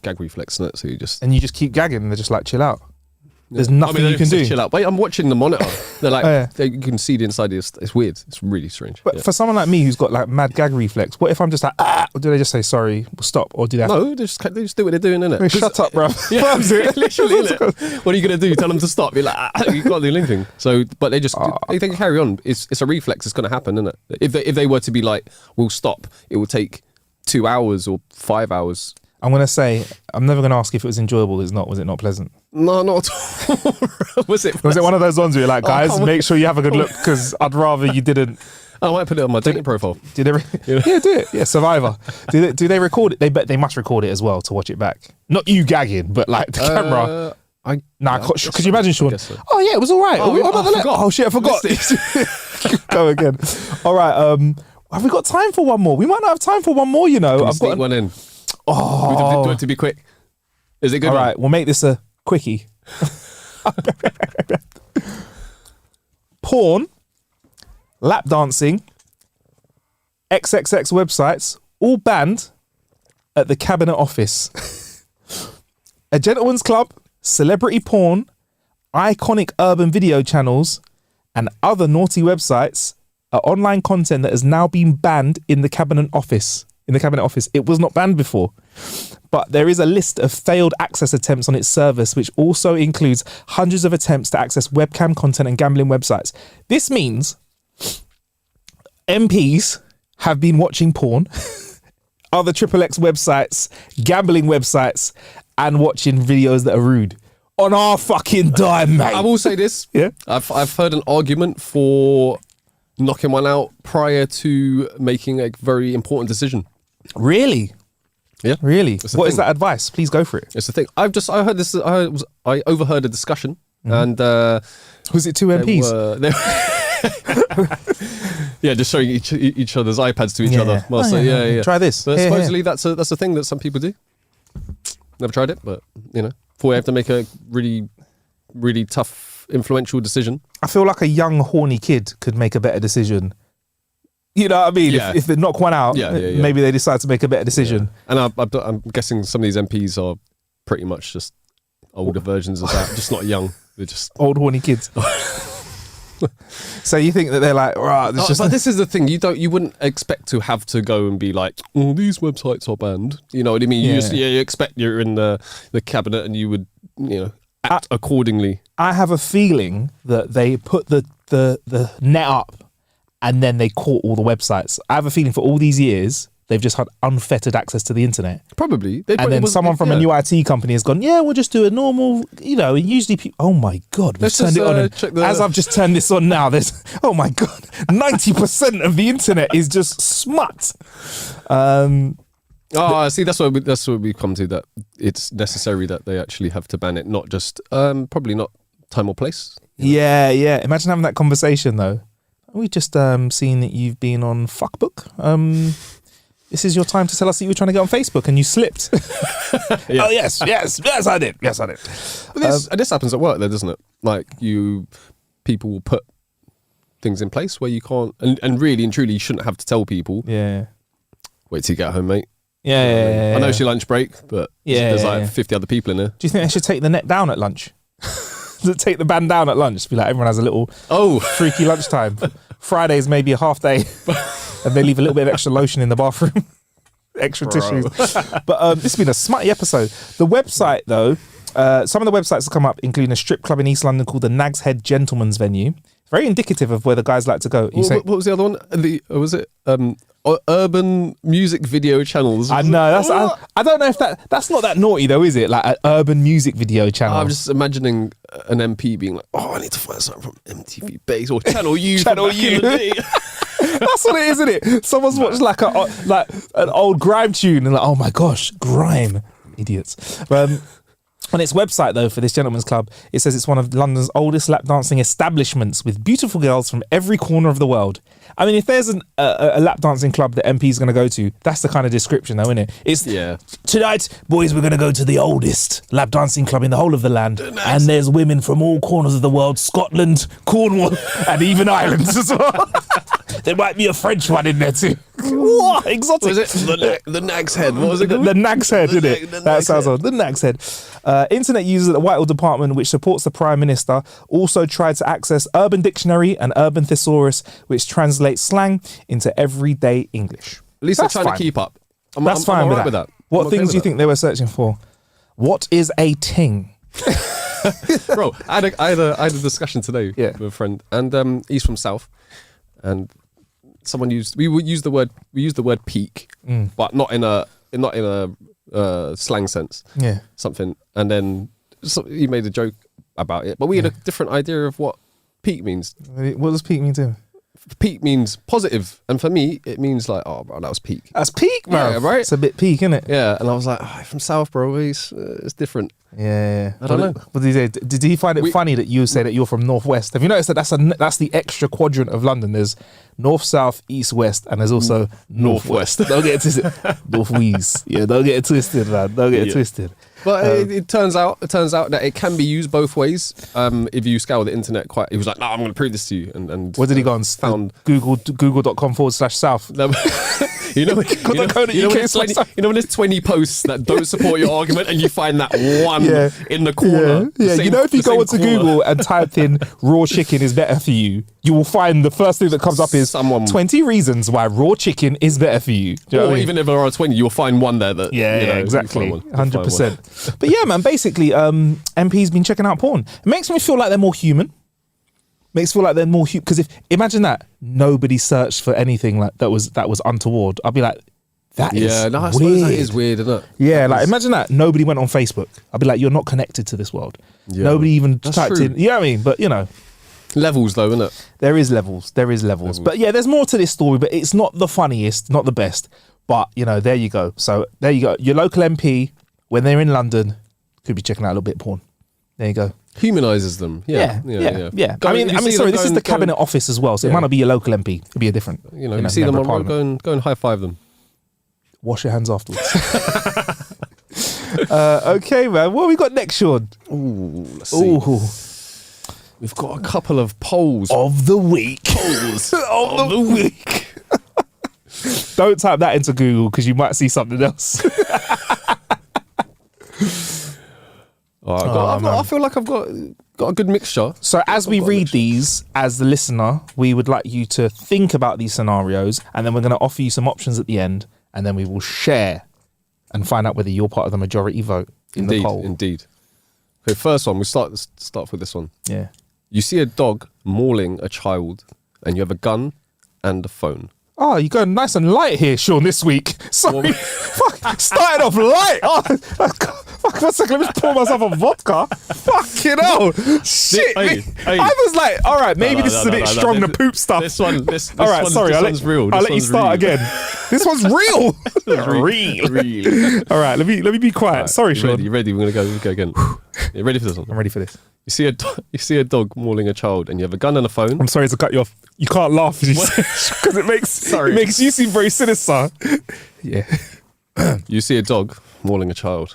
gag reflex in it, so you just keep gagging, and they're just like, chill out. There's nothing you can do. Chill out. Wait, I'm watching the monitor. They're like, you can see the inside. It's weird. It's really strange. But for someone like me who's got like mad gag reflex, what if I'm just like, or do they just say sorry, stop, or do they? No, they just do what they're doing, innit? Shut up, bro. Yeah, literally. What are you gonna do? Tell them to stop? Be like, you can't do anything. So, but they just they can carry on. It's a reflex. It's gonna happen, isn't it? If they were to be like, we'll stop, it will take 2 hours or 5 hours. I'm going to say, I'm never going to ask if it was enjoyable. Was it not pleasant? No, not at all. Was it one of those ones where you're like, guys, make sure you have a good look, because I'd rather you didn't. I might put it on my dating profile. Do they? Yeah, do it. Yeah, Survivor. Do they record it? They must record it as well to watch it back. Not you gagging, but like the camera. Could you imagine, Sean? So. Oh yeah, it was all right. Oh shit, I forgot. Go again. All right. Have we got time for one more? We might not have time for one more. You know, I've got one in. Oh, do it to be quick. Is it good? All right, we'll make this a quickie. Porn, lap dancing, XXX websites, all banned at the Cabinet Office. A gentleman's club, celebrity porn, iconic urban video channels, and other naughty websites are online content that has now been banned in the Cabinet Office. It was not banned before, but there is a list of failed access attempts on its service, which also includes hundreds of attempts to access webcam content and gambling websites. This means MPs have been watching porn, other XXX websites, gambling websites, and watching videos that are rude on our fucking dime, mate. I will say this. Yeah, I've heard an argument for knocking one out prior to making a very important decision. Really? Yeah. Really? What is that advice? Please go for it. It's the thing. I heard this. I overheard a discussion, and was it two MPs? Yeah, just showing each other's iPads to each other. Well, yeah. Try this. But supposedly that's a thing that some people do. Never tried it, but before you have to make a really, really tough, influential decision. I feel like a young, horny kid could make a better decision. You know what I mean? Yeah. If they knock one out, maybe they decide to make a better decision. Yeah. And I'm guessing some of these MPs are pretty much just older versions of that, just not young. They're just old, horny kids. So you think that they're like, right? But this is the thing. You wouldn't expect to have to go and be like, oh, these websites are banned. You know what I mean? You expect you're in the cabinet and you would, act accordingly. I have a feeling that they put the net up and then they caught all the websites. I have a feeling for all these years, they've just had unfettered access to the internet. Probably. And then someone from a new IT company has gone, we'll just do a normal, and usually people, oh my God, we've turned it on. As I've just turned this on now, there's, oh my God, 90% of the internet is just smut. See, that's what we come to, that it's necessary that they actually have to ban it, not just, probably not time or place. Yeah. Imagine having that conversation though. We just seen that you've been on Fuckbook. This is your time to tell us that you were trying to get on Facebook and you slipped. Yeah. Oh yes, I did. But this happens at work though, doesn't it? Like people will put things in place where you can't, and really and truly you shouldn't have to tell people. Yeah. Wait till you get home, mate. Yeah. I know it's your lunch break, but there's like 50 other people in there. Do you think they should take the net down at lunch? Take the ban down at lunch. Be like, everyone has a little freaky lunchtime. Fridays maybe a half day, and they leave a little bit of extra lotion in the bathroom, extra tissues. But this has been a smutty episode. The website though, some of the websites that come up, including a strip club in East London called the Nag's Head Gentleman's Venue. Very indicative of where the guys like to go. What was the other one? Was it urban music video channels. I know. I don't know if that's not that naughty though, is it? Like an urban music video channel. I'm just imagining an MP being like, "Oh, I need to find something from MTV Base or Channel U." Channel U. That's what it is, isn't it? Someone's watched like an old grime tune and like, oh my gosh, grime, idiots. On its website, though, for this gentleman's club, it says it's one of London's oldest lap dancing establishments with beautiful girls from every corner of the world. I mean, if there's a lap dancing club that MP's going to go to, that's the kind of description, though, isn't it? It's tonight, boys, we're going to go to the oldest lap dancing club in the whole of the land, and there's women from all corners of the world, Scotland, Cornwall, and even Ireland as well. There might be a French one in there too. What? Exotic. Was it the Nag's Head? What was it called? The Nag's Head, isn't it? That sounds odd. The Nag's Head. Internet users at the Whitehall department, which supports the Prime Minister, also tried to access Urban Dictionary and Urban Thesaurus, which translates slang into everyday English. At least they're trying to keep up. That's fine I'm with, right that. with that. What things do you think they were searching for? What is a ting? Bro, I had a discussion today with a friend, and he's from South, and someone used the word peak, but not in a slang sense. Yeah, something, and then he made a joke about it, but we had a different idea of what peak means. What does peak mean to him? Peak means positive, and for me, it means like, oh, bro, that was peak. That's peak, bro. Yeah, right? It's a bit peak, isn't it? Yeah, and I was like, from South, bro, it's different. Yeah. I don't know. What did he say? Did he find it funny that you say that you're from Northwest? Have you noticed that that's the extra quadrant of London? There's North, South, East, West, and there's also Northwest. Don't get it twisted. Northwest. Yeah, don't get it twisted, man. Don't get it twisted. But it turns out that it can be used both ways. If you scour the internet he was like, no, I'm going to prove this to you. And where did he go on? Found google.com/south. You know when there's 20 posts that don't support your argument, and you find that one in the corner. Yeah, you know, if you go onto Google and type in raw chicken is better for you, you will find the first thing that comes up is 20 reasons why raw chicken is better for you. Or even if there are 20, you'll find one there that exactly, 100%. But yeah, man, basically, MP's been checking out porn. It makes me feel like they're more human. Makes me feel like they're more human, because imagine that nobody searched for anything like that was untoward. I'd be like, that is I weird. suppose that is weird, isn't it? Yeah, imagine that nobody went on Facebook. I'd be like, you're not connected to this world. Yeah, nobody even typed in. You know what I mean? But levels though, isn't it? There is levels. But yeah, there's more to this story. But it's not the funniest, not the best. But there you go. So there you go. Your local MP, when they're in London, could be checking out a little bit of porn. There you go. Humanizes them. Yeah. I mean, sorry, this is the cabinet office as well, so it might not be your local MP. It'll be a different. You see them on road, go and high five them. Wash your hands afterwards. Okay, man. What have we got next, Sean? Let's see. We've got a couple of polls of the week. Polls of the week. Don't type that into Google because you might see something else. I feel like I've got a good mixture. So as we read these, as the listener, we would like you to think about these scenarios, and then we're going to offer you some options at the end, and then we will share and find out whether you're part of the majority vote in the poll. Indeed. Okay, first one. We start off with this one. Yeah. You see a dog mauling a child, and you have a gun and a phone. Oh, you're going nice and light here, Sean, this week. Sorry. Started off light. Oh, fuck, 1 second. Let me just pour myself a vodka. Fucking hell. Shit. I was like, all right, maybe this is a bit strong to poop stuff. This all right, sorry. I'll let you start again. This one's real. Real. All right, let me be quiet. Right, sorry, Sean. You ready? We're going to go again. You ready for this one? I'm ready for this. You see a dog mauling a child, and you have a gun and a phone. I'm sorry to cut you off. You can't laugh because it makes you seem very sinister. Yeah. You see a dog mauling a child,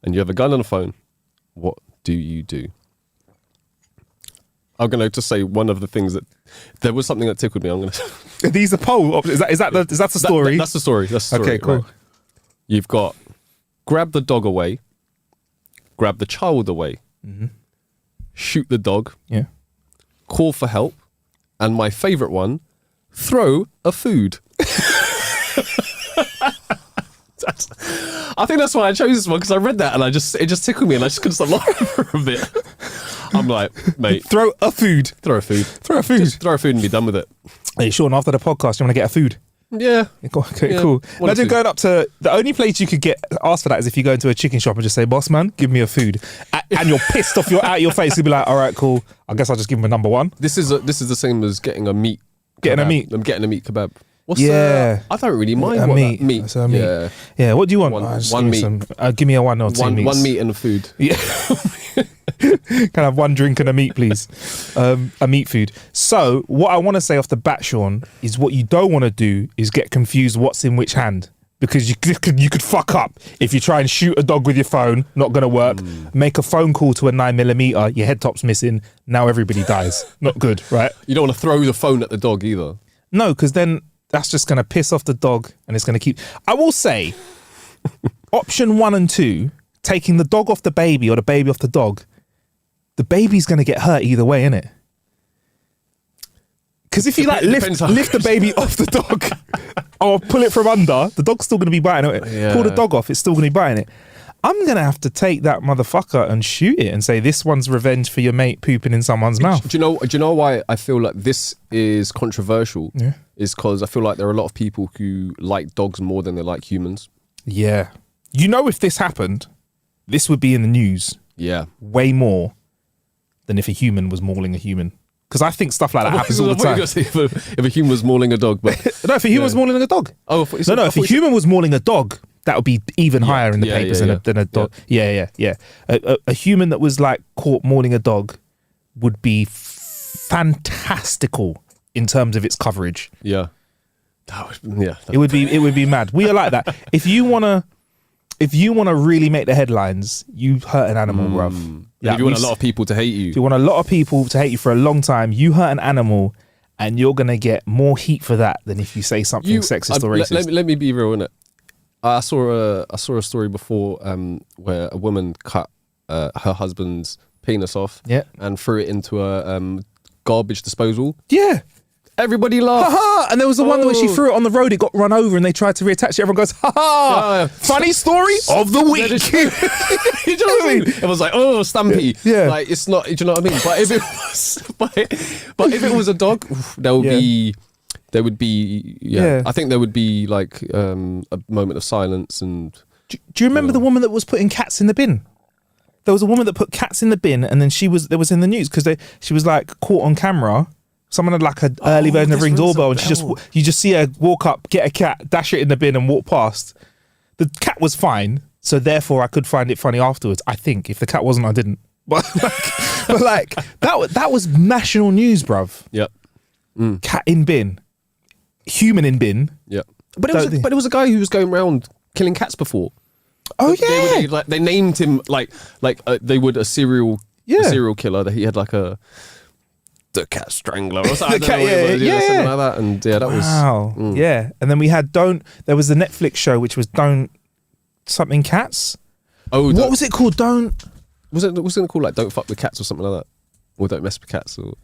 and you have a gun and a phone. What do you do? I'm going to just say one of the things that there was something that tickled me. I'm going to. These are poll options. Is that the story? That's the story. Okay, cool. Right. You've got grab the dog away, grab the child away, shoot the dog, call for help, and my favourite one, throw a food. I think that's why I chose this one, because I read that and it just tickled me and I just couldn't stop laughing for a bit. I'm like, mate, throw a food. Throw a food. Throw a food. Just throw a food and be done with it. Hey, Sean, after the podcast, you want to get a food? Yeah. Okay, cool. Imagine going up to the only place you could get asked for that is if you go into a chicken shop and just say, "Boss man, give me a food," and you're pissed off, you're out of your face. You'll be like, "All right, cool. I guess I'll just give him a number one." This is the same as getting a meat. Getting kebab. a meat. I'm getting a meat kebab. I don't really mind a what meat. That meat. So a meat. Yeah. What do you want? One meat. Give me a one or two meats. One meat and a food. Yeah. Can I have one drink and a meat, please? A meat food. So what I want to say off the bat, Sean, is what you don't want to do is get confused what's in which hand. Because you could fuck up if you try and shoot a dog with your phone, not going to work. Make a phone call to a 9mm, your head top's missing. Now everybody dies. Not good, right? You don't want to throw the phone at the dog either. No, because then that's just going to piss off the dog and it's going to keep... I will say, option 1 and 2, taking the dog off the baby or the baby off the dog, the baby's going to get hurt either way, innit? Because if you lift the baby off the dog or pull it from under, the dog's still going to be biting it. Yeah. Pull the dog off, it's still going to be biting it. I'm going to have to take that motherfucker and shoot it and say, this one's revenge for your mate pooping in someone's mouth. Do you know why I feel like this is controversial? Yeah. Is because I feel like there are a lot of people who like dogs more than they like humans. Yeah. You know, if this happened, this would be in the news. Yeah. Way more than if a human was mauling a human. Because I think stuff like that happens all the time. If a human was mauling a dog. But no, if a human was mauling a dog. Oh, if a human was mauling a dog, that would be even higher in the papers than a dog. Yeah. A human that was like caught mauling a dog would be fantastical in terms of its coverage. Yeah. It would be mad. We are like that. If you wanna really make the headlines, you hurt an animal, bruv. If you want a lot of people to hate you. If you want a lot of people to hate you for a long time, you hurt an animal and you're going to get more heat for that than if you say something sexist or racist. Let me be real, innit? I saw a story before where a woman cut her husband's penis off and threw it into a garbage disposal. Yeah. Everybody laughed. Ha-ha! And there was the one where she threw it on the road, it got run over and they tried to reattach it. Everyone goes, ha-ha! Funny story of the week. You know what I mean? It was like, oh, Stampy. Yeah. Like, it's not, do you know what I mean? But if it was a dog, there would be, I think there would be like a moment of silence. And do you remember the woman that was putting cats in the bin? There was a woman that put cats in the bin and then there was in the news because she was like caught on camera. Someone had like an early version of Ring Doorbell and you just see her walk up, get a cat, dash it in the bin and walk past. The cat was fine, so therefore I could find it funny afterwards. I think if the cat wasn't, I didn't. But that was national news, bruv. Yep. Cat in bin, human in bin. Yep. But it was a guy who was going around killing cats before. Oh yeah. They named him like they would a serial killer that he had like the cat strangler or something. Something like that. And that was yeah. And then we had there was the Netflix show which was Don't something cats. Oh, what was it called? Was it called like Don't Fuck with Cats or something like that? Or Don't Mess with Cats or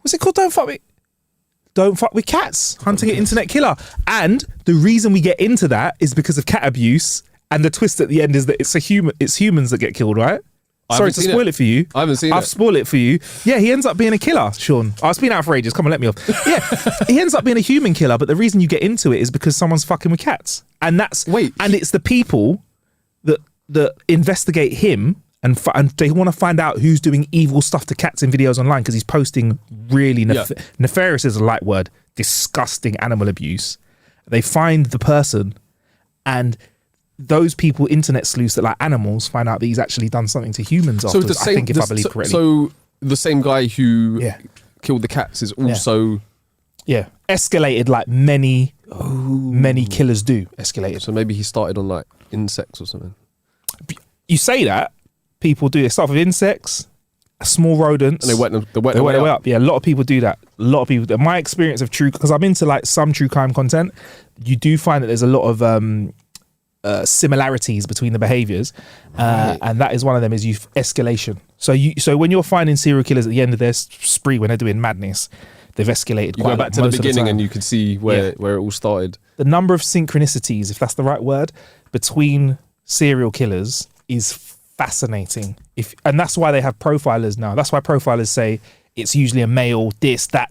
was it called Don't Fuck with Cats? Hunting an Internet Killer. And the reason we get into that is because of cat abuse, and the twist at the end is that it's humans that get killed, right? Sorry to spoil it for you. I haven't seen it. I've spoiled it for you. Yeah, he ends up being a killer, Sean. It's been out for ages. Come on, let me off. Yeah, he ends up being a human killer, but the reason you get into it is because someone's fucking with cats. And it's the people that investigate him and they want to find out who's doing evil stuff to cats in videos online because he's posting really nefarious is a light word, disgusting animal abuse. They find the person and those people, internet sleuths that like animals, find out that he's actually done something to humans afterwards, I think, if I believe correctly. So the same guy who killed the cats is also... Yeah, escalated like many killers do. Escalated. So maybe he started on like insects or something. You say that, people do. They start with insects, small rodents. And they went their way up. Yeah, a lot of people do that. A lot of people. My experience of because I'm into like some true crime content, you do find that there's a lot of similarities between the behaviors, and that is one of them is escalation. So when you're finding serial killers at the end of their spree, when they're doing madness, they've escalated. You go back to the beginning and you can see where it all started. The number of synchronicities, if that's the right word, between serial killers is fascinating. And that's why they have profilers now. That's why profilers say it's usually a male, this, that.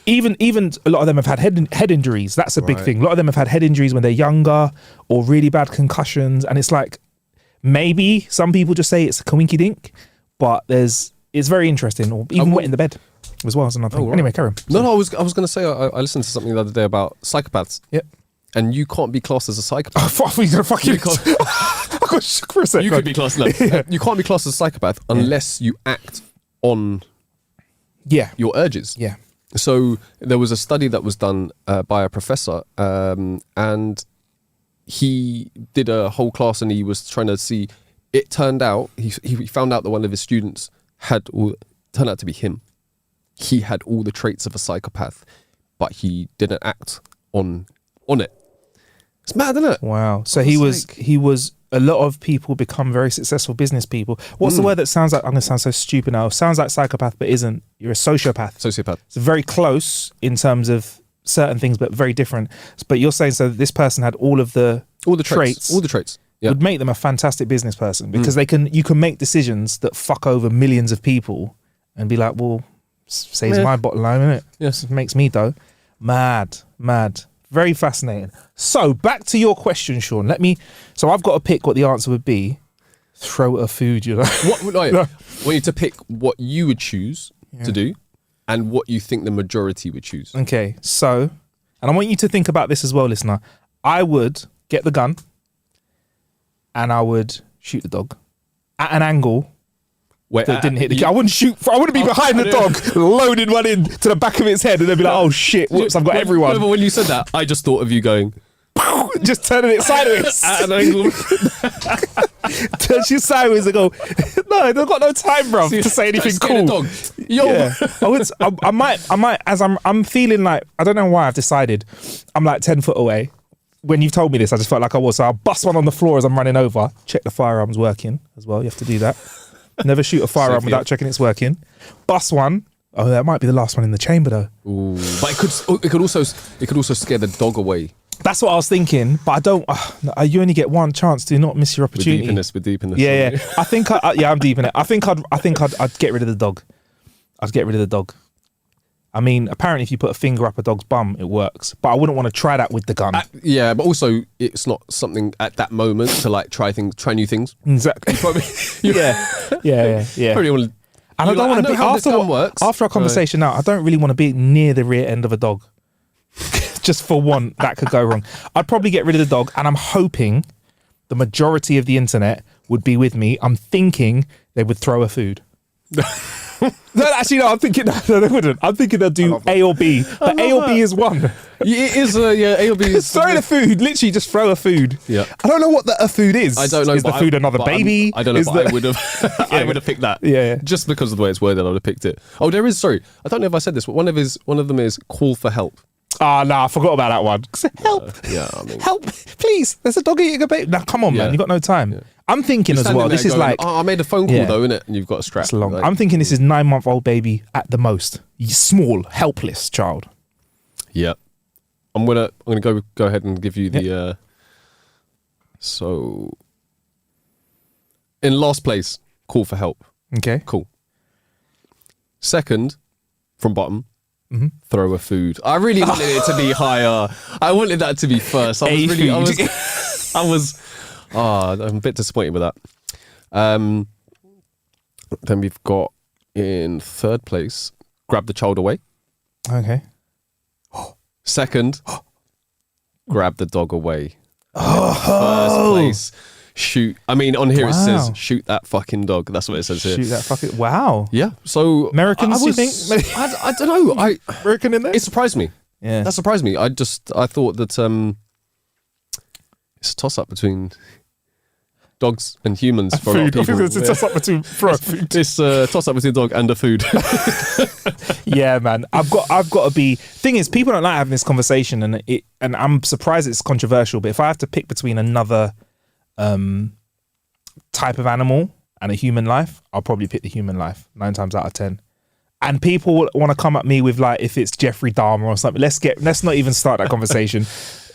Even a lot of them have had head injuries. That's a big thing. A lot of them have had head injuries when they're younger, or really bad concussions. And it's like, maybe some people just say it's a coinky dink, but it's very interesting. Or even wet in the bed as well as another thing. Right. Anyway, carry on. No, I was going to say, I listened to something the other day about psychopaths. Yep. And you can't be classed as a psychopath. Oh, fuck, you're fucking... I got shook for a second. You could be classed You can't be classed as a psychopath unless you act on your urges. Yeah. So there was a study that was done by a professor, and he did a whole class, and he was trying to see. It turned out he found out that one of his students turned out to be him. He had all the traits of a psychopath, but he didn't act on it. It's mad, isn't it? Wow. So he was. A lot of people become very successful business people. What's the word that sounds like? I'm going to sound so stupid now. Sounds like psychopath, but isn't. You're a sociopath. Sociopath. It's very close in terms of certain things, but very different. But you're saying so this person had all the traits. All the traits. Yeah. Would make them a fantastic business person because you can make decisions that fuck over millions of people and be like, well, saves my bottom line, innit? Yes. It makes me though. Mad. Very fascinating. So back to your question, Sean. So I've got to pick what the answer would be. Throw a food, you know. I want you to pick what you would choose to do and what you think the majority would choose. Okay, so, and I want you to think about this as well, listener. I would get the gun and I would shoot the dog at an angle that didn't hit the I wouldn't shoot. I wouldn't be behind the dog, loaded one in to the back of its head, and they'd be like, "Oh shit! Whoops! I've got everyone." When you said that, I just thought of you going, just turning it sideways at an angle. Turns you sideways and go, "No, they've got no time, bro, to say anything cool." Dog. Yo, yeah. I might. As I'm feeling like I don't know why I've decided I'm like 10 foot away. When you've told me this, I just felt like I was. So I'll bust one on the floor as I'm running over. Check the firearms working as well. You have to do that. Never shoot a firearm without checking it's working. Bust one. Oh, that might be the last one in the chamber though. Ooh. But it could also scare the dog away. That's what I was thinking, but I don't. You only get one chance to not miss your opportunity. We're deep in this. Yeah. I think. I'm deep in it. I think I'd get rid of the dog. I'd get rid of the dog. I mean, apparently, if you put a finger up a dog's bum, it works. But I wouldn't want to try that with the gun. Yeah, but also it's not something at that moment to like try new things. Exactly. Yeah. Probably want to, and I don't want to be after our conversation now. I don't really want to be near the rear end of a dog. Just for one, that could go wrong. I'd probably get rid of the dog, and I'm hoping the majority of the internet would be with me. I'm thinking they would throw a food. No, actually, no. I'm thinking no, they wouldn't. I'm thinking they'll do A or B, but A or B is one. It is A or B. Is throw the food. Literally, just throw a food. Yeah. I don't know what a food is. I don't know. Is the food another baby? I don't know. But I would have. I would have picked that. Yeah. Just because of the way it's worded, I would have picked it. Oh, there is. Sorry, I don't know if I said this, but one of them is call for help. Ah, no, I forgot about that one. Help! Help! Please, there's a dog eating a baby. Now, come on, man, you got no time. Yeah. I'm thinking as well. This is going, I made a phone call though, innit? And you've got a strap. It's long. I'm thinking this is 9-month-old baby at the most. Small, helpless child. Yeah, I'm gonna go ahead and give you the. So, in last place, call for help. Okay, cool. Second, from bottom. Mm-hmm. Throw a food. I really wanted it to be higher. I wanted that to be first. I'm a bit disappointed with that. Then we've got in third place, grab the child away. Okay. Second, grab the dog away. First place, shoot. I mean, on here it says, shoot that fucking dog. That's what it says here. Shoot that fucking... Wow. Yeah. So... Americans, you think? I don't know. American in there? It surprised me. Yeah. That surprised me. I thought that it's a toss-up between dogs and humans for a lot of people. It's a toss-up between food. It's a toss-up between a dog and a food. Yeah, man. I've got to be... Thing is, people don't like having this conversation, and I'm surprised it's controversial, but if I have to pick between another... type of animal and a human life, I'll probably pick the human life 9 times out of 10. And people want to come at me with like, if it's Jeffrey Dahmer or something, let's not even start that conversation.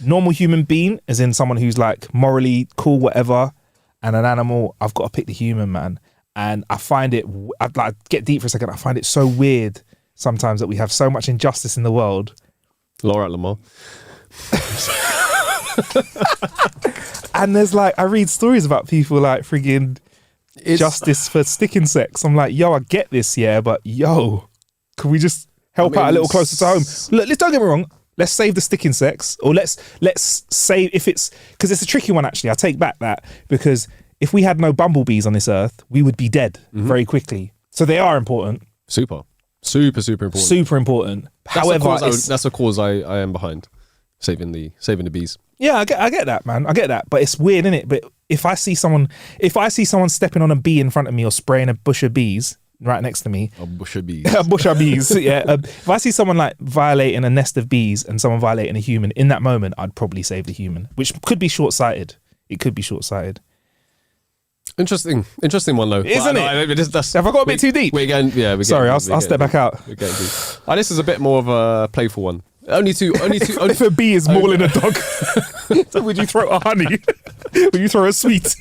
Normal human being, as in someone who's like morally cool, whatever, and an animal, I've got to pick the human, man. And I find it, I'd like get deep for a second. I find it so weird sometimes that we have so much injustice in the world. Laura Lamar. And there's like, I read stories about people like friggin' justice for stick insects. I'm like, yo, I get this, yeah, but yo, can we just help out a little closer to home? Look, let's, don't get me wrong. Let's save the stick insects, or let's save, if it's, because it's a tricky one actually. I take back that, because if we had no bumblebees on this earth, we would be dead very quickly. So they are important. Super important. Super important. However, that's a cause I am behind. Saving the bees. Yeah, I get that, man. I get that, but it's weird, isn't it? But if I see someone stepping on a bee in front of me or spraying a bush of bees right next to me, a bush of bees, yeah. If I see someone like violating a nest of bees and someone violating a human, in that moment, I'd probably save the human, which could be short-sighted. It could be short-sighted. Interesting one though, isn't it? Have I got a bit too deep? Sorry, I'll step back out. This is a bit more of a playful one. Only two. If a bee is mauling a dog, so would you throw a honey? Would you throw a sweet?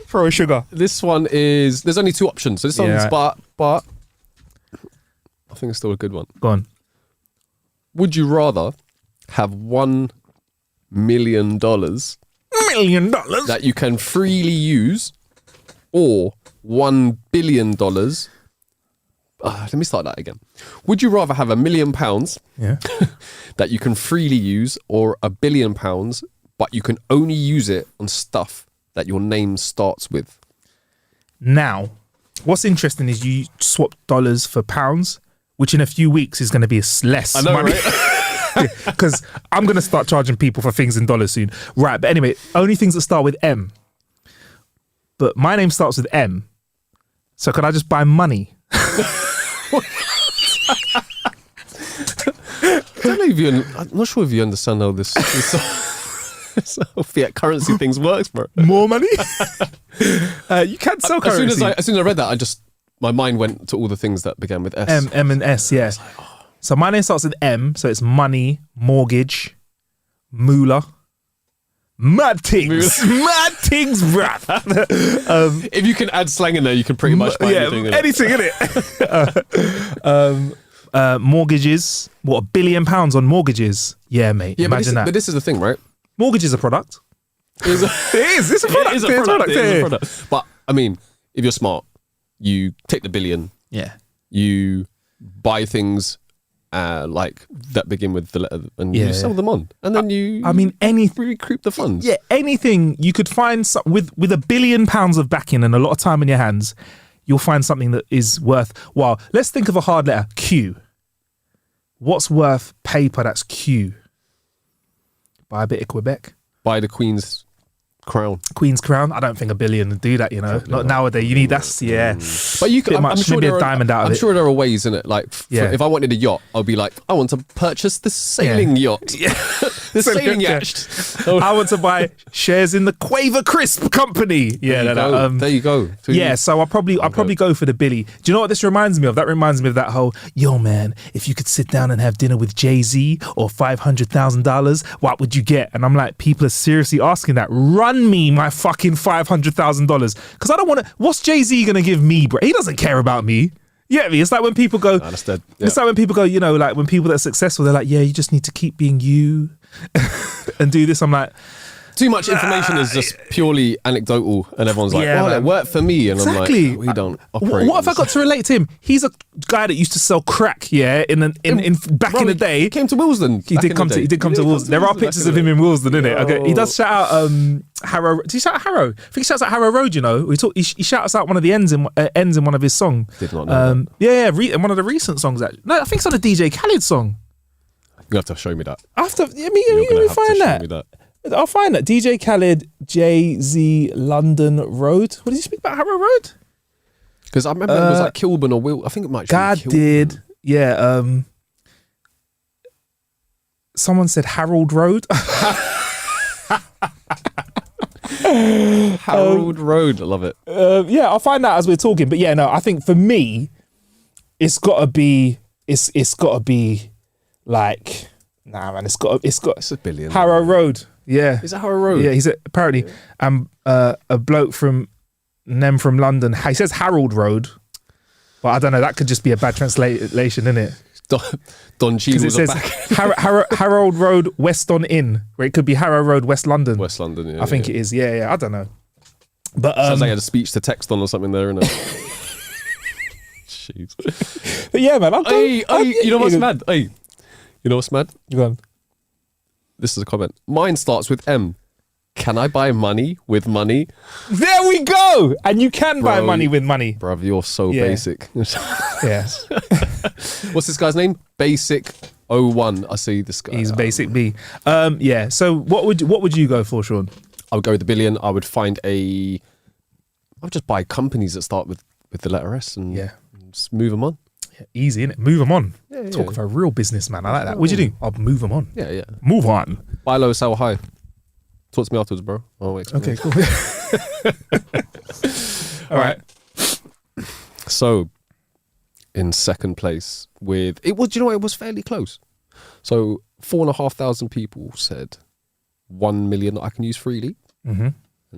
Throw a sugar? This one is. There's only two options. So this one's, but I think it's still a good one. Go on. Would you rather have $1 million that you can freely use, or $1 billion? Let me start that again. Would you rather have £1 million that you can freely use, or £1 billion but you can only use it on stuff that your name starts with? Now, what's interesting is you swap dollars for pounds, which in a few weeks is going to be less money. Right? Because I'm going to start charging people for things in dollars soon. Right, but anyway, only things that start with M. But my name starts with M. So could I just buy money? I'm not sure if you understand how this how fiat currency things works, bro. More money? You can sell currency. As soon as I read that, my mind went to all the things that began with S. M and S, yeah. So my name starts with M, so it's money, mortgage, moolah. Mad things, bruv. If you can add slang in there, you can pretty much buy anything. Anything, innit? Mortgages. What, £1 billion on mortgages? Yeah, mate. Yeah, imagine that. But this is the thing, right? Mortgage is a product. It is. It's a product. It is a product. But I mean, if you're smart, you take the billion. Yeah. You buy things like that begin with the letter, and you sell them on, and then recoup the funds. Yeah, anything you could find with £1 billion of backing and a lot of time in your hands, you'll find something that is worthwhile. Let's think of a hard letter, Q. What's worth paper that's Q? Buy a bit of Quebec. Buy the Queen's crown. Queen's crown. I don't think $1 billion would do that. Not nowadays. You need But you can. I'm sure maybe a diamond out of it. I'm sure there are ways in it. Like, if I wanted a yacht, I'll be like, I want to purchase the sailing yacht. Yeah. The sailing yacht. I want to buy shares in the Quaver Crisp Company. There you go. So I'll probably go for the Billy. Do you know what this reminds me of? That reminds me of that whole, yo man, if you could sit down and have dinner with Jay-Z or $500,000, what would you get? And I'm like, people are seriously asking that. Run me my fucking $500,000, because I don't want to. What's Jay-Z gonna give me, bro? He doesn't care about me. You get me? It's like when people go. Understood. Yeah. It's like when people go. Like when people that are successful, they're like, yeah, you just need to keep being you and do this. I'm like, too much information is just purely anecdotal, and everyone's like, well, it worked for me. And exactly. I'm like, we don't operate. What if I got to relate to him? He's a guy that used to sell crack, in in the day. He came to Willesden. He did come to Willesden. There are pictures of him in Willesden, innit? Okay. He does shout out Harrow. Did he shout out Harrow? I think he shouts out Harrow Road, He shouts out one of the ends in one of his songs. Did not know that. One of the recent songs, actually. No, I think it's on a DJ Khaled song. You have to show me that. Let me find that. I'll find that. DJ Khaled, Jay-Z, London Road. What did you speak about, Harrow Road? Because I remember it was like Kilburn or Will. I think it might be God did. Yeah. Someone said Harold Road. Harold Road. I love it. I'll find that as we're talking. But I think for me, it's got to be like, nah, man, it's a billion. Harrow Road. Yeah. Is it Harrow Road? Yeah, he's apparently a bloke from Nem from London. He says Harold Road, but I don't know. That could just be a bad translation, isn't it? Don Cheadle it says Harold Road, Weston Inn, where it could be Harrow Road, West London. West London, yeah. I think it is. Yeah. I don't know. But sounds like I had a speech to text on or something there, innit? Jeez. But yeah, man. You know what's mad? Hey, you know what's mad? Go on. This is a comment. Mine starts with M. Can I buy money with money? There we go. And you can buy money with money. Bruv, you're so basic. Yeah. What's this guy's name? Basic 01. I see this guy. He's Basic B. Yeah. So what would you go for, Sean? I would go with the billion. I would just buy companies that start with the letter S and just move them on. Yeah, easy, innit? Move them on. Talk of a real businessman. I like that. What'd you do? I'll move them on. Yeah. Move on. Buy low, sell high. Talk to me afterwards, bro. Oh, wait. Okay, cool. All right. So, in second place with it was, it was fairly close. So 4,500 people said 1 million I can use freely, and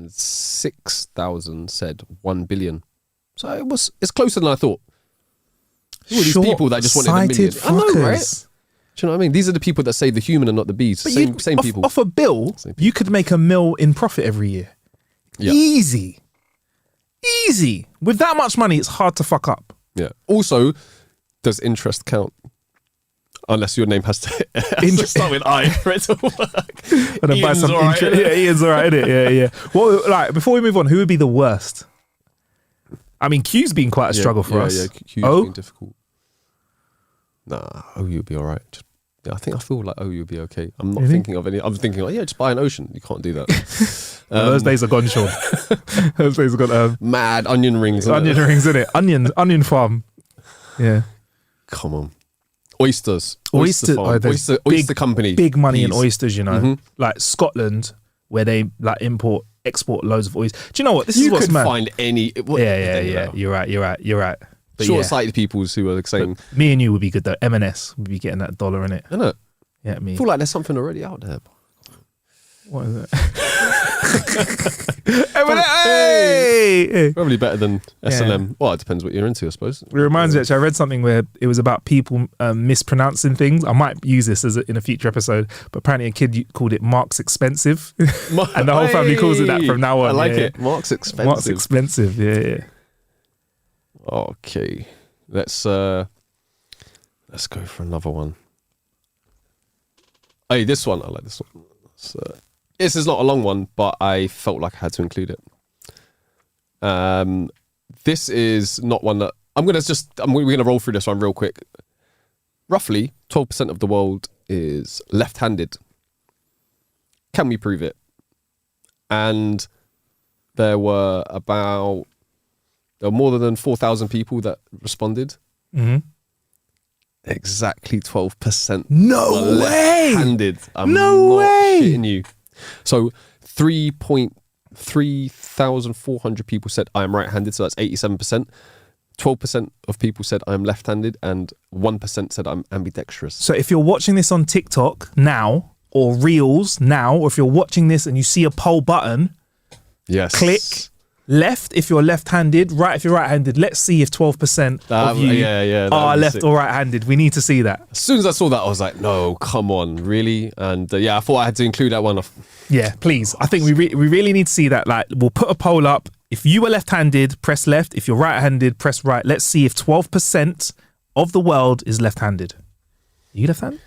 6,000 said 1 billion. So it's closer than I thought. All these people that just wanted a million. Fuckers. I know, right? Do you know what I mean? These are the people that say the human and not the bees. But same people. Off a bill, you could make $1 million in profit every year. Yeah. Easy. With that much money, it's hard to fuck up. Yeah. Also, does interest count? Unless your name has to start with I for it to work. And then buy some interest. Yeah, Ian's all right, innit? Yeah. Well, like, before we move on, who would be the worst? I mean, Q's been quite a struggle for us. Yeah, Q's been difficult. Nah, you'll be all right. I feel like you'll be okay. I'm not thinking of any. I'm thinking like, just buy an ocean. You can't do that. Those days are gone, Sean. Those days are gone. Mad onion rings. Onion rings, innit? Onion farm. Yeah. Come on. Oysters. Oyster company. Big money in oysters, you know. Like Scotland, where they like export loads of oysters. Do you know what? This is what's mad. You could find any. Yeah. You're right. But short-sighted people who are saying... But me and you would be good though. M&S would be getting that dollar in it. Isn't it? Yeah, me. I feel like there's something already out there. What is it? Hey! Probably better than S&M. Well, it depends what you're into, I suppose. It reminds me, actually, I read something where it was about people mispronouncing things. I might use this in a future episode, but apparently a kid called it Mark's Expensive. And the whole family calls it that from now on. I like it. Mark's Expensive. Mark's Expensive, yeah. Okay, let's go for another one. Hey, this one, I like this one. This is not a long one, but I felt like I had to include it. This is not one that we're gonna roll through this one real quick. Roughly 12% of the world is left-handed. Can we prove it? And there were more than 4,000 people that responded. Exactly 12%. No way! Left-handed. I'm no not way! shitting you. So 3,400 people said I am right-handed, so that's 87%. 12% of people said I'm left-handed, and 1% said I'm ambidextrous. So if you're watching this on TikTok now, or Reels now, or if you're watching this and you see a poll button, click left if you're left-handed, right if you're right-handed. Let's see if 12% of you are left or right-handed. We need to see that. As soon as I saw that, I was like, no, come on, really? And I thought I had to include that one. Yeah, please. I think we really need to see that. Like, we'll put a poll up. If you were left-handed, press left. If you're right-handed, press right. Let's see if 12% of the world is left-handed. Are you left-handed?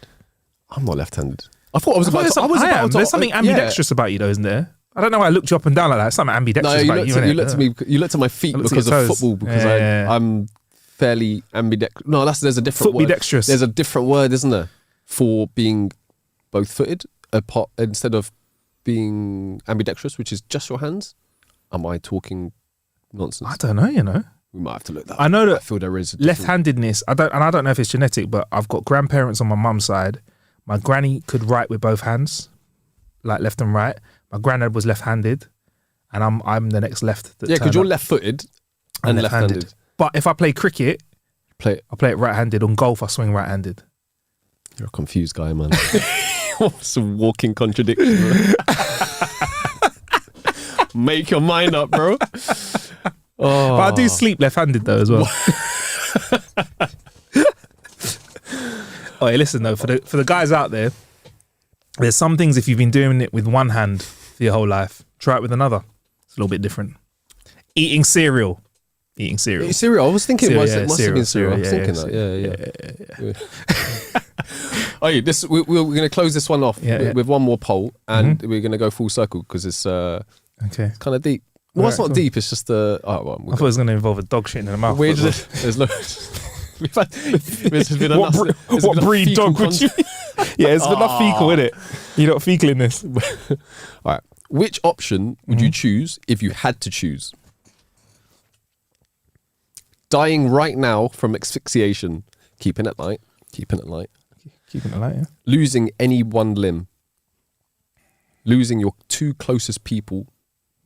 I'm not left-handed. I thought I was about to. There's something ambidextrous about you, though, isn't there? I don't know why I looked you up and down like that. It's something ambidextrous about you. You looked at me. You looked at my feet because of football. Because I'm fairly ambidextrous. No, there's a different word. Footbidextrous. There's a different word, isn't there, for being both-footed instead of being ambidextrous, which is just your hands. Am I talking nonsense? I don't know. We might have to look that up. I know that. I feel there is left-handedness. I don't know if it's genetic, but I've got grandparents on my mum's side. My granny could write with both hands, like left and right. My granddad was left-handed, and I'm the next left. Because you're left-footed and left-handed. But if I play cricket, I play it right-handed. On golf, I swing right-handed. You're a confused guy, man. It's a walking contradiction. Make your mind up, bro. Oh. But I do sleep left-handed though as well. Oh, hey, listen though, for the guys out there, there's some things if you've been doing it with one hand for your whole life, try it with another. It's a little bit different. Eating cereal. Cereal. I was thinking cereal. I was thinking cereal. I was thinking that. Yeah. Oh, we're going to close this one off with one more poll, and we're going to go full circle because it's it's kind of deep. Well, it's not deep. It's just the. I thought it was going to involve a dog shitting in the mouth. There's what breed dog would you? Yeah, it's enough fecal in it. You're not fecal in this. All right. Which option would you choose if you had to choose? Dying right now from asphyxiation, keeping it light. Yeah. Losing any one limb. Losing your 2 closest people.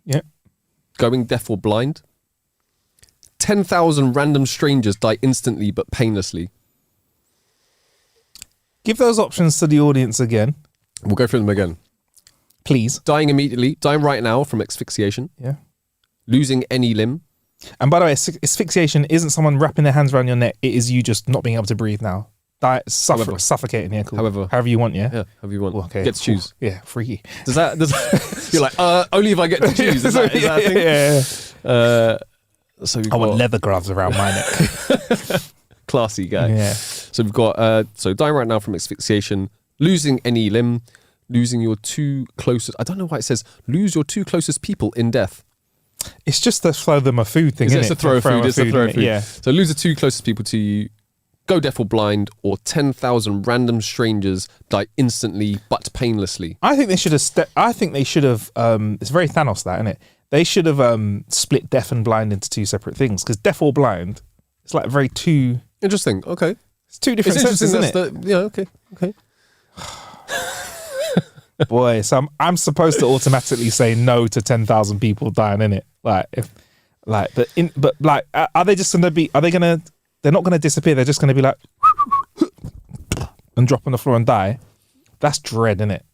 Yeah. Going deaf or blind. 10,000 random strangers die instantly but painlessly. Give those options to the audience again. We'll go through them again. Please. Dying immediately. Dying right now from asphyxiation. Yeah. Losing any limb. And by the way, asphyxiation isn't someone wrapping their hands around your neck. It is you just not being able to breathe now. Suffocating. Yeah, cool. However you want, yeah? Yeah, however you want. Well, okay. Get to choose. Yeah, freaky. Does that you're like, only if I get to choose. Is that a thing? Yeah. So I want leather gloves around my neck. Classy guy. Yeah. So we've got dying right now from asphyxiation, losing any limb, losing your 2 closest. I don't know why it says lose your 2 closest people in death. It's just to throw them a food thing. It's a throw of food. It's a throw of food. Yeah. So lose the 2 closest people to you, go deaf or blind, or 10,000 random strangers die instantly but painlessly. I think they should have. I think they should have. It's very Thanos, that, isn't it? They should have split deaf and blind into 2 separate things, because deaf or blind, it's like very two. Interesting. Okay. It's 2 different senses, isn't it? Okay. Boy, so I'm supposed to automatically say no to 10,000 people dying in it. Are they just going to be? They're not going to disappear. They're just going to be like and drop on the floor and die. That's dread, isn't it?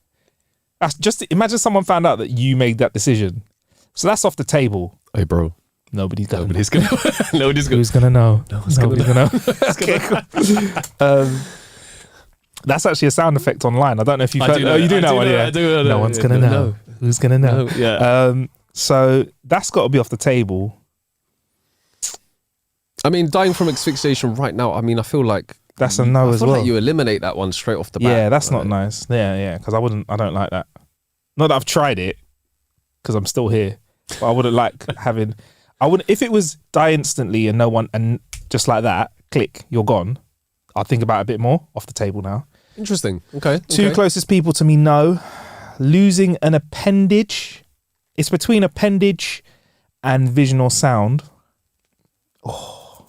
That's just imagine someone found out that you made that decision. So that's off the table. Hey, bro. Nobody's gonna. Who's gonna know? No one's gonna know. Okay, cool. That's actually a sound effect online. I don't know if you've heard. You do know one, yeah. No one's gonna know. Who's gonna know? Yeah. So that's got to be off the table. I mean, dying from asphyxiation right now. I mean, I feel like that's a no as well. Like you eliminate that one straight off the bat. Yeah, that's not nice. Yeah, because I don't like that. Not that I've tried it, because I'm still here. But I wouldn't like having. I wouldn't if it was die instantly and no one and just like that, click, you're gone. I'll think about it a bit more. Off the table now. Interesting. Okay. 2 closest people to me, no. Losing an appendage. It's between appendage and vision or sound. Oh,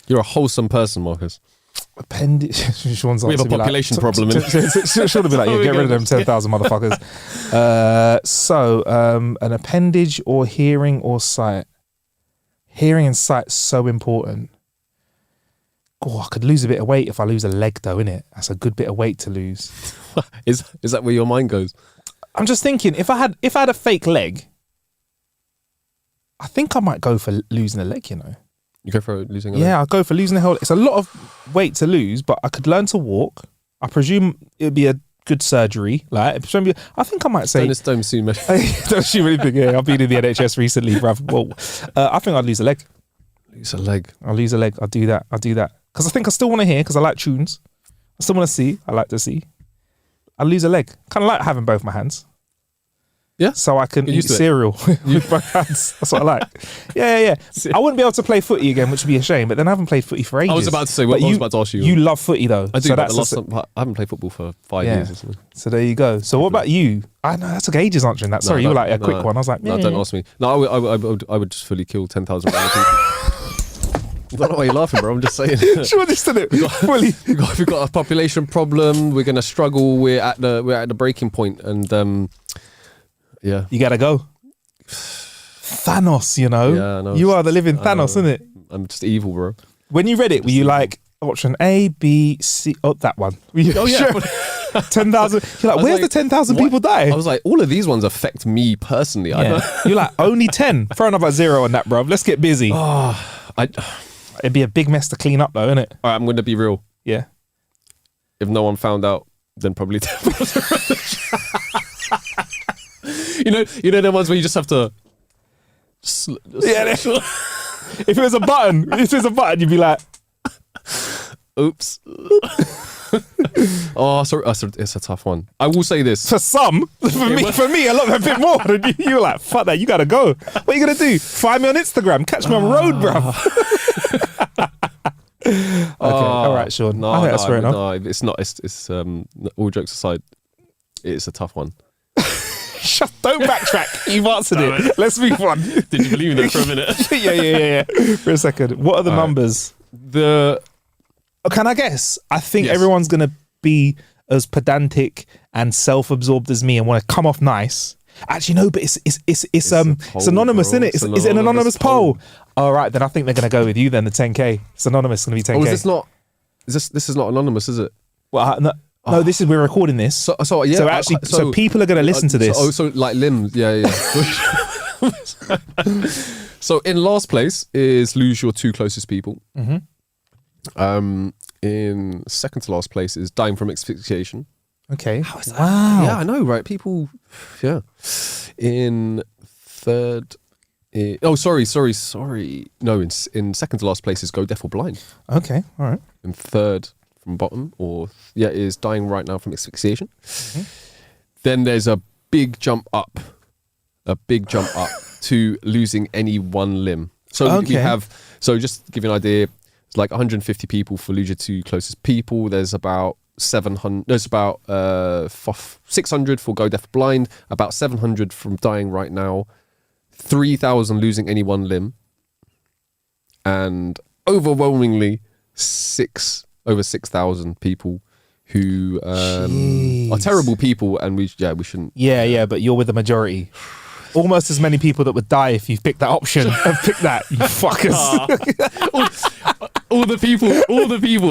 you're a wholesome person, Marcus. Appendage. We have a population problem. She'll be like, yeah, get rid of them 10,000 motherfuckers. An appendage or hearing or sight. Hearing and sight so important. Oh, I could lose a bit of weight if I lose a leg, though, innit? That's a good bit of weight to lose. Is that where your mind goes? I'm just thinking, if I had a fake leg, I think I might go for losing a leg, you know. You go for losing a leg? Yeah, I'll go for losing a whole leg. It's a lot of weight to lose, but I could learn to walk. I presume it'd be a good surgery. I think I might say... Don't assume anything. Don't assume anything, yeah. I've been in the NHS recently, bruv. Well, I think I'd lose a leg. Lose a leg? I'll lose a leg. I'll do that. Because I think I still want to hear, because I like tunes. I still want to see. I like to see. I'll lose a leg. Kind of like having both my hands. Yeah. So I can eat cereal with my hands. That's what I like. Yeah. I wouldn't be able to play footy again, which would be a shame, but then I haven't played footy for ages. I was about to say, I was about to ask you. You love footy though. I do, so but I haven't played football for 5 years or something. So there you go. So what about you? I know, that took ages answering that. Sorry, you were like a quick one. I was like, no, don't ask me. No, I would just fully kill 10,000 random people. I don't know why you're laughing, bro. I'm just saying. Sure, just did it. We've got a population problem. We're going to struggle. We're at the breaking point, and yeah, you gotta go. Thanos, you know. Yeah, no, you are the living Thanos, isn't it? I'm just evil, bro. When you read it, were you like option A, B, C? Oh, that one. Oh yeah. Sure? 10,000. You're like, where's the 10,000 people die? I was like, all of these ones affect me personally. Yeah. You're like, only 10. Throw another 0 on that, bruv. Let's get busy. It'd be a big mess to clean up, though, isn't it? All right, I'm going to be real. Yeah. If no one found out, then probably 10,000. You know the ones where you just have to. If it was a button, you'd be like, oops. Sorry, it's a tough one. I will say this. For some, for me, a bit more. You're like, fuck that, you gotta go. What are you gonna do? Find me on Instagram, catch me on road, bruv. Okay, all right, Sean. I think that's fair enough. No, it's not. It's all jokes aside, it's a tough one. Don't backtrack. You've answered it. Let's move on. Did you believe in that for a minute? Yeah. For a second. What are the numbers? Can I guess? I think everyone's going to be as pedantic and self-absorbed as me and want to come off nice. Actually, no, but it's anonymous, isn't it? Is it an anonymous poll? All right, then I think they're going to go with you then, the 10K. It's anonymous, it's going to be 10K. Oh, is this not... This is not anonymous, is it? Well, no, we're recording this. So people are going to listen to this. So like limbs, yeah. So in last place is lose your 2 closest people. Mm-hmm. In second to last place is dying from asphyxiation. Okay. How is that? Wow. Yeah, I know, right? People, yeah. In third, sorry. No, in second to last place is go deaf or blind. Okay, all right. In third from bottom, is dying right now from asphyxiation. Mm-hmm. Then there's a big jump up to losing any one limb. So we have, just to give you an idea, it's like 150 people for lose your 2 closest people. There's about 600 for go deaf blind, about 700 from dying right now, 3,000 losing any one limb, and overwhelmingly over 6,000 people who are terrible people, and we shouldn't. Yeah, but you're with the majority. Almost as many people that would die if you picked that option have picked that, you fuckers. all the people,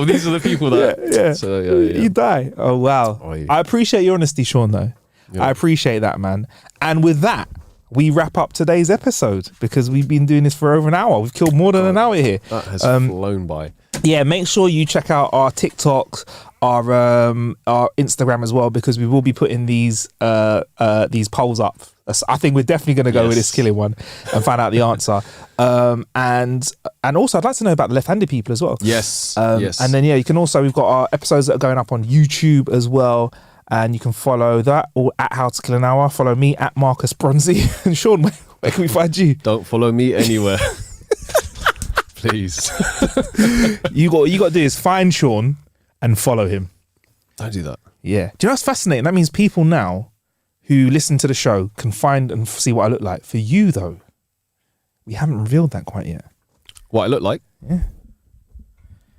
these are the people that... Yeah. So, yeah. You die. Oh, wow. I appreciate your honesty, Sean, though. Yeah. I appreciate that, man. And with that, we wrap up today's episode because we've been doing this for over an hour. We've killed more than an hour here. That has flown by. Yeah, make sure you check out our TikToks, our Instagram as well, because we will be putting these polls up. I think we're definitely going to go with this killing one and find out the answer. And also, I'd like to know about the left-handed people as well. Yes. And then we've got our episodes that are going up on YouTube as well. And you can follow that or at How to Kill an Hour. Follow me at Marcus Bronzy. And Sean, where can we find you? Don't follow me anywhere. Please. You got to do is find Sean and follow him. Don't do that. Yeah. Do you know what's fascinating? That means people now who listen to the show can find and see what I look like. For you, though, we haven't revealed that quite yet. What I look like? Yeah.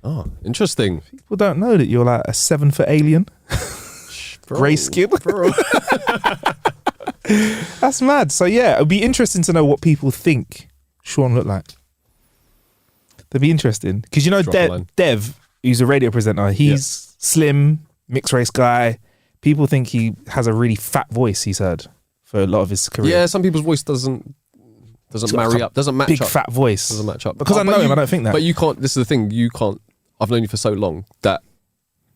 Oh, interesting. People don't know that you're like a 7-foot alien. Grey skin. That's mad. So yeah, it'd be interesting to know what people think Sean looked like. That'd be interesting. Because Dev, who's a radio presenter, he's slim, mixed race guy. People think he has a really fat voice, he's heard, for a lot of his career. Yeah, some people's voice doesn't marry up, doesn't match up. Big fat voice. Doesn't match up. Because I know him, I don't think that. But you can't, this is the thing, you can't, I've known you for so long that...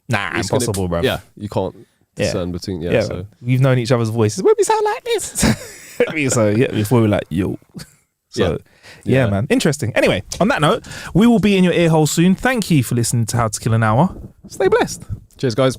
Nah, impossible, bro. Yeah, you can't discern between, so. We've known each other's voices. When we sound like this. So, before we're like, yo. So, yeah, man. Interesting. Anyway, on that note, we will be in your ear hole soon. Thank you for listening to How to Kill an Hour. Stay blessed. Cheers, guys.